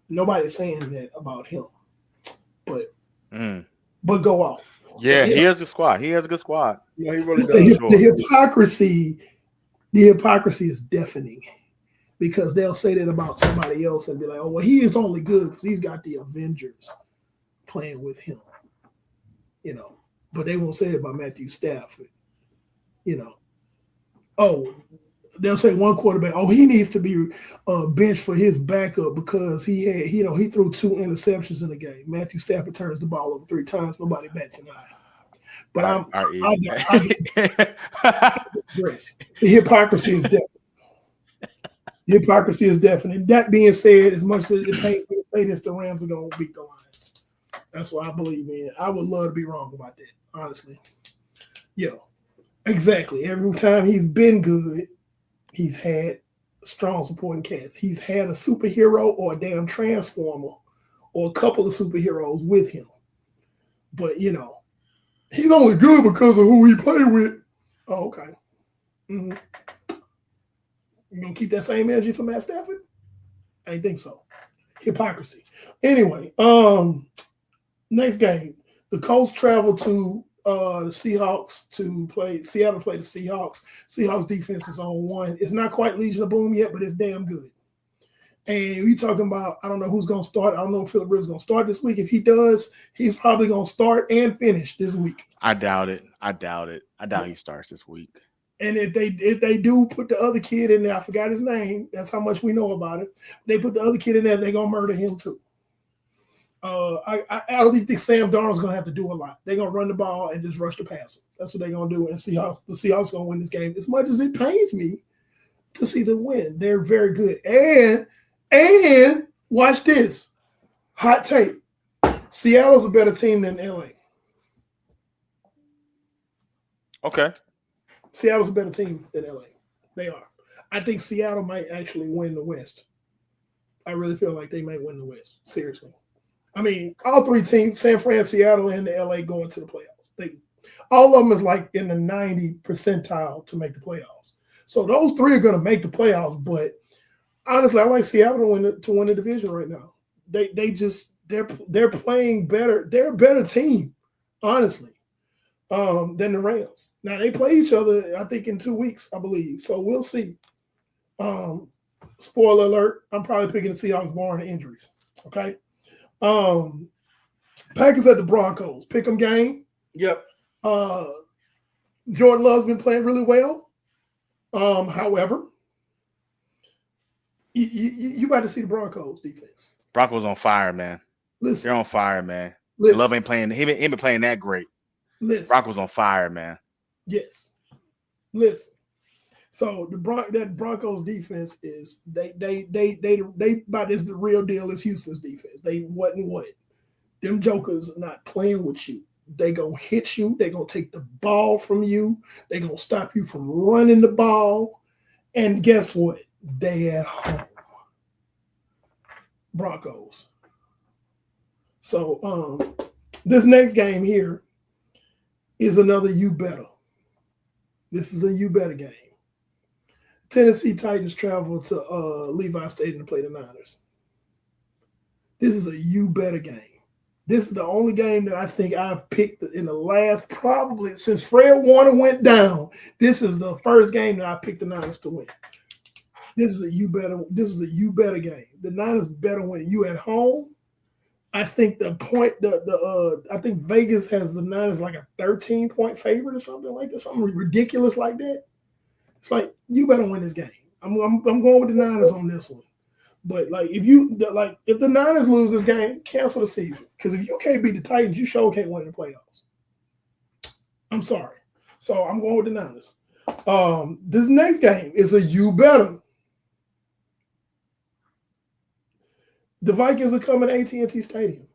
Speaker 2: Nobody's saying that about him, but go off.
Speaker 3: Yeah, he has a squad. He has a good squad.
Speaker 1: Yeah, he really does.
Speaker 2: The hypocrisy is deafening because they'll say that about somebody else and be like, oh, well, he is only good because he's got the Avengers playing with him, you know, but they won't say it about Matthew Stafford, you know. Oh, they'll say one quarterback, oh, he needs to be benched for his backup because he threw 2 interceptions in the game. Matthew Stafford turns the ball over 3 times. Nobody bats an eye. But the hypocrisy is definite. The hypocrisy is definite. That being said, as much as it pains me to say this, the Rams are going to beat the Lions. That's what I believe in. I would love to be wrong about that, honestly. Yeah, exactly. Every time he's been good, he's had strong supporting cast. He's had a superhero or a damn transformer or a couple of superheroes with him. But, you know, he's only good because of who he played with. Oh, okay. You gonna keep that same energy for Matt Stafford? I didn't think so. Hypocrisy. Anyway, next game. The Colts travel to the Seahawks to play. Seattle play the Seahawks. Seahawks defense is on 1. It's not quite Legion of Boom yet, but it's damn good. And we talking about, I don't know who's going to start. I don't know if Philip Rivers is going to start this week. If he does, he's probably going to start and finish this week.
Speaker 3: I doubt it. I doubt he starts this week.
Speaker 2: And if they do put the other kid in there, I forgot his name. That's how much we know about it. They put the other kid in there, they're going to murder him too. I don't think Sam Darnold's going to have to do a lot. They're going to run the ball and just rush the passer. That's what they're going to do. And the Seahawks going to win this game. As much as it pains me to see them win, they're very good. And watch this. Hot take. Seattle's a better team than LA.
Speaker 3: Okay.
Speaker 2: Seattle's a better team than LA. They are. I think Seattle might actually win the West. I really feel like they might win the West. Seriously. I mean, all three teams, San Fran, Seattle, and the LA going to the playoffs. All of them is like in the 90 percentile to make the playoffs. So those three are going to make the playoffs. But honestly, I like Seattle to win the division right now. They're playing better. They're a better team, honestly, than the Rams. Now they play each other, I think, in 2 weeks, I believe. So we'll see. Spoiler alert: I'm probably picking the Seahawks barring injuries. Okay. Packers at the Broncos. Pick 'em game.
Speaker 1: Yep.
Speaker 2: Jordan Love's been playing really well. However, you about to see the Broncos defense.
Speaker 3: Broncos on fire, man.
Speaker 2: Listen,
Speaker 3: They're on fire, man.
Speaker 2: listen,
Speaker 3: Love ain't playing. He been playing that great.
Speaker 2: listen.
Speaker 3: Broncos on fire, man.
Speaker 2: Yes. Listen. So that Broncos defense is they about this the real deal is Houston's defense. They wasn't what. Them jokers are not playing with you. They gonna hit you. They gonna take the ball from you. They gonna stop you from running the ball. And guess what? They at home. Broncos. So this next game here is another you better. This is a you better game. Tennessee Titans travel to Levi Stadium to play the Niners. This is a you better game. This is the only game that I think I've picked in the last, probably since Fred Warner went down. This is the first game that I picked the Niners to win. This is a you better game. The Niners better win. You at home. I think I think Vegas has the Niners like a 13-point favorite or something like that, something ridiculous like that. It's like you better win this game. I'm going with the Niners on this one. But if the Niners lose this game, cancel the season. Because if you can't beat the Titans, you sure can't win the playoffs. I'm sorry. So I'm going with the Niners. This next game is a you better. The Vikings are coming to AT&T Stadium.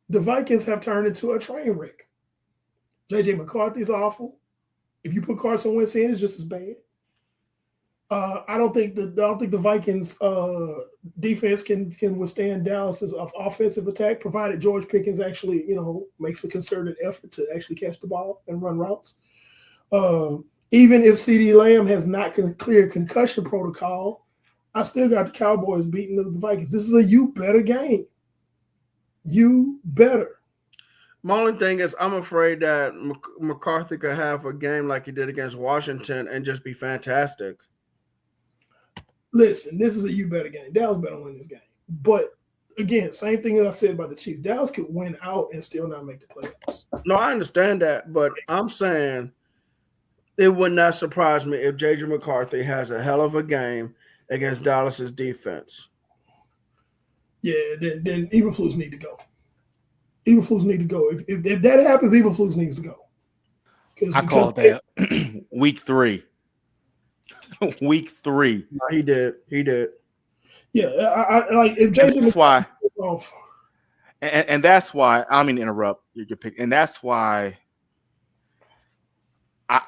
Speaker 2: The Vikings have turned into a train wreck. J.J. McCarthy's awful. If you put Carson Wentz in, it's just as bad. I don't think the Vikings defense can withstand Dallas's offensive attack, provided George Pickens actually, makes a concerted effort to actually catch the ball and run routes. Even if CeeDee Lamb has not cleared concussion protocol, I still got the Cowboys beating the Vikings. This is a you better game. You better.
Speaker 1: My only thing is I'm afraid that McCarthy could have a game like he did against Washington and just be fantastic.
Speaker 2: Listen, this is a you better game. Dallas better win this game. But again, same thing that I said about the Chiefs. Dallas could win out and still not make the playoffs.
Speaker 1: No, I understand that, but I'm saying it would not surprise me if J.J. McCarthy has a hell of a game against Dallas's defense.
Speaker 2: Yeah, then Eberflus need to go. Eberflus need to go. If that happens, Eberflus needs to go.
Speaker 3: I call that week 3. Week 3.
Speaker 1: No, he did.
Speaker 2: Yeah, I like if J.J.
Speaker 3: That's why.
Speaker 2: Off.
Speaker 3: And that's why I mean to interrupt your pick, and that's why I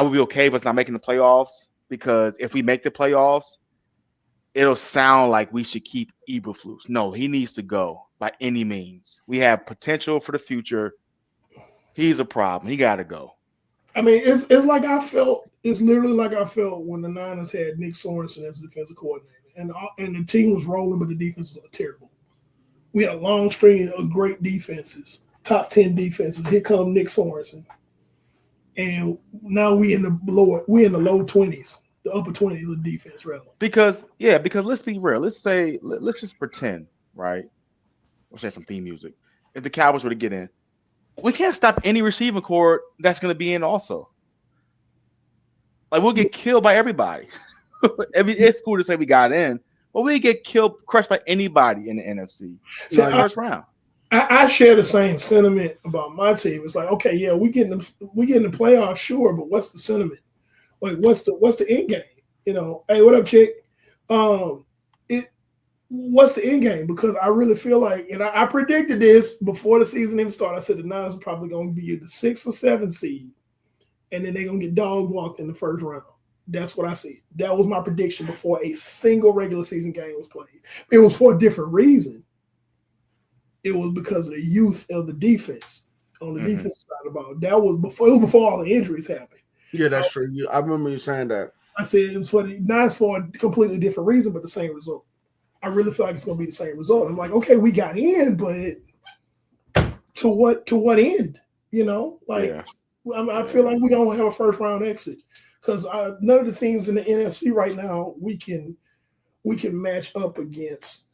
Speaker 3: would be okay with us not making the playoffs, because if we make the playoffs, it'll sound like we should keep Eberflus. No, he needs to go by any means. We have potential for the future. He's a problem. He got to go.
Speaker 2: I mean, it's like I felt. It's literally like I felt when the Niners had Nick Sorensen as the defensive coordinator, and the team was rolling, but the defenses were terrible. We had a long string of great defenses, top 10 defenses. Here come Nick Sorensen, and now we in the low 20s, the upper 20s of defense, rather.
Speaker 3: Because let's be real. Let's just pretend, right? Let's say some theme music. If the Cowboys were to get in, we can't stop any receiving core that's going to be in also. Like, we'll get killed by everybody. It's cool to say we got in, but we get crushed by anybody in the NFC in the first round.
Speaker 2: I share the same sentiment about my team. It's like, okay, yeah, we getting the playoffs, sure, but what's the sentiment? Like, what's the end game? Hey, what up, chick? What's the end game? Because I really feel like, and I predicted this before the season even started. I said the Niners are probably going to be the 6th or 7th seed, and then they're going to get dog walked in the first round. That's what I said. That was my prediction before a single regular season game was played. It was for a different reason. It was because of the youth of the defense on the defensive side of the ball. That was before all the injuries happened.
Speaker 1: Yeah, that's true. I remember you saying that.
Speaker 2: I said it was for a completely different reason, but the same result. I really feel like it's going to be the same result. I'm like, okay, we got in, but to what end? You know, like I feel like we don't have a first round exit because none of the teams in the NFC right now we can match up against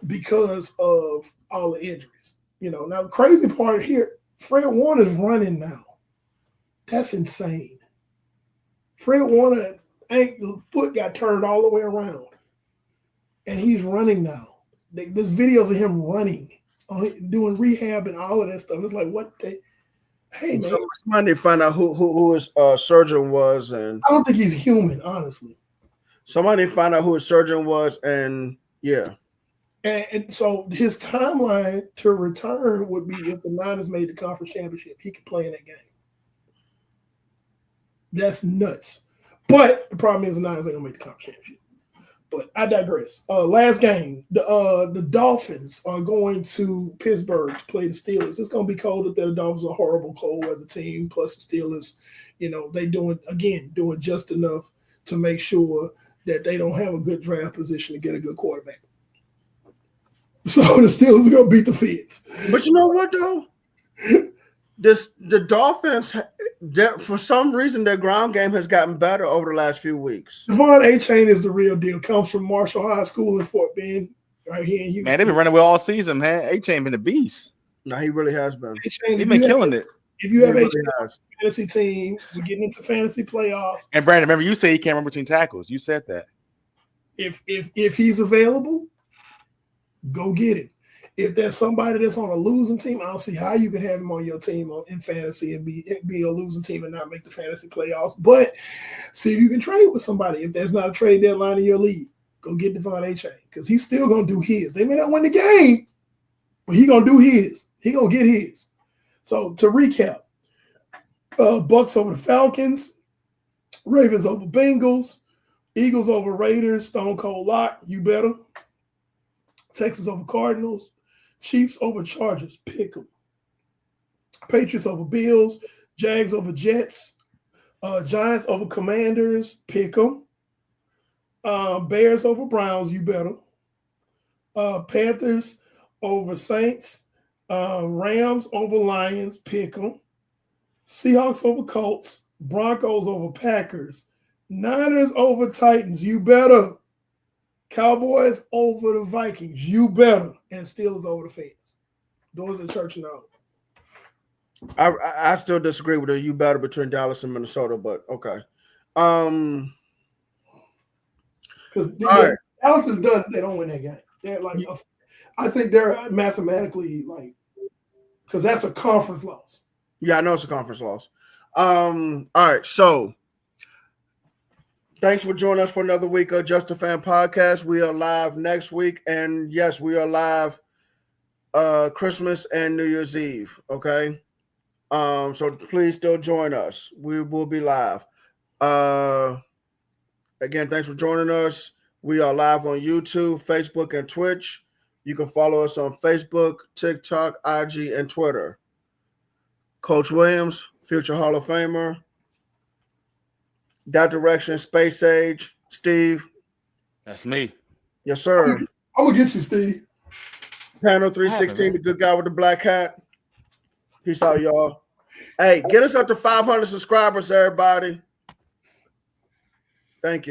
Speaker 2: because of all the injuries. You know, now the crazy part here, Fred Warner's running now. That's insane. Fred Warner foot got turned all the way around, and he's running now. There's videos of him running, doing rehab and all of that stuff. It's like, what? Hey, man.
Speaker 1: Somebody find out who his surgeon was, and
Speaker 2: I don't think he's human, honestly.
Speaker 1: Somebody find out who his surgeon was, and yeah.
Speaker 2: And so his timeline to return would be if the Niners made the conference championship. He could play in that game. That's nuts. But the problem is the Niners ain't gonna make the conference championship. But I digress. Last game, the Dolphins are going to Pittsburgh to play the Steelers. It's gonna be cold up there. The Dolphins are a horrible cold weather team. Plus the Steelers, you know, they doing just enough to make sure that they don't have a good draft position to get a good quarterback. So the Steelers are gonna beat the Feds.
Speaker 1: But you know what though? The Dolphins, for some reason, their ground game has gotten better over the last few weeks.
Speaker 2: Devon Achane is the real deal. Comes from Marshall High School in Fort Bend, right here in Houston.
Speaker 3: Man, they've been running with all season, man. Achane been a beast.
Speaker 1: No, he really has been.
Speaker 2: Achane,
Speaker 3: He's been killing it.
Speaker 2: If you have
Speaker 1: He
Speaker 2: Achane
Speaker 1: really has.
Speaker 2: fantasy team, we're getting into fantasy playoffs.
Speaker 3: And Brandon, remember you say he can't run between tackles. You said that.
Speaker 2: If he's available, go get him. If there's somebody that's on a losing team, I don't see how you could have him on your team in fantasy and be a losing team and not make the fantasy playoffs. But see if you can trade with somebody. If there's not a trade deadline in your league, go get Devon Achane because he's still gonna do his. They may not win the game, but he's gonna do his. He gonna get his. So to recap, Bucks over the Falcons, Ravens over Bengals, Eagles over Raiders, Stone Cold Lock, you better. Texans over Cardinals, Chiefs over Chargers, pick them. Patriots over Bills, Jags over Jets, Giants over Commanders, pick them. Bears over Browns, you better. Panthers over Saints, Rams over Lions, pick them. Seahawks over Colts, Broncos over Packers, Niners over Titans, you better. Cowboys over the Vikings, you better. And Steelers over the Feds. Those are church now.
Speaker 1: I still disagree with you better between Dallas and Minnesota, but okay.
Speaker 2: Because Dallas is done. They don't win that game. They're like, I think they're mathematically like, because that's a conference loss.
Speaker 1: Yeah, I know it's a conference loss. All right, so thanks for joining us for another week of Just a Fan Podcast. We are live next week, and yes, we are live Christmas and New Year's Eve. Okay, so please still join us. We will be live. Again, thanks for joining us. We are live on YouTube, Facebook, and Twitch. You can follow us on Facebook, TikTok, IG, and Twitter. Coach Williams, future Hall of Famer. That Direction, Space Age, Steve.
Speaker 3: That's me.
Speaker 1: Yes, sir.
Speaker 2: I'm going to get you, Steve.
Speaker 1: Panel 316, the good guy with the black hat. Peace out, y'all. Hey, get us up to 500 subscribers, everybody. Thank you.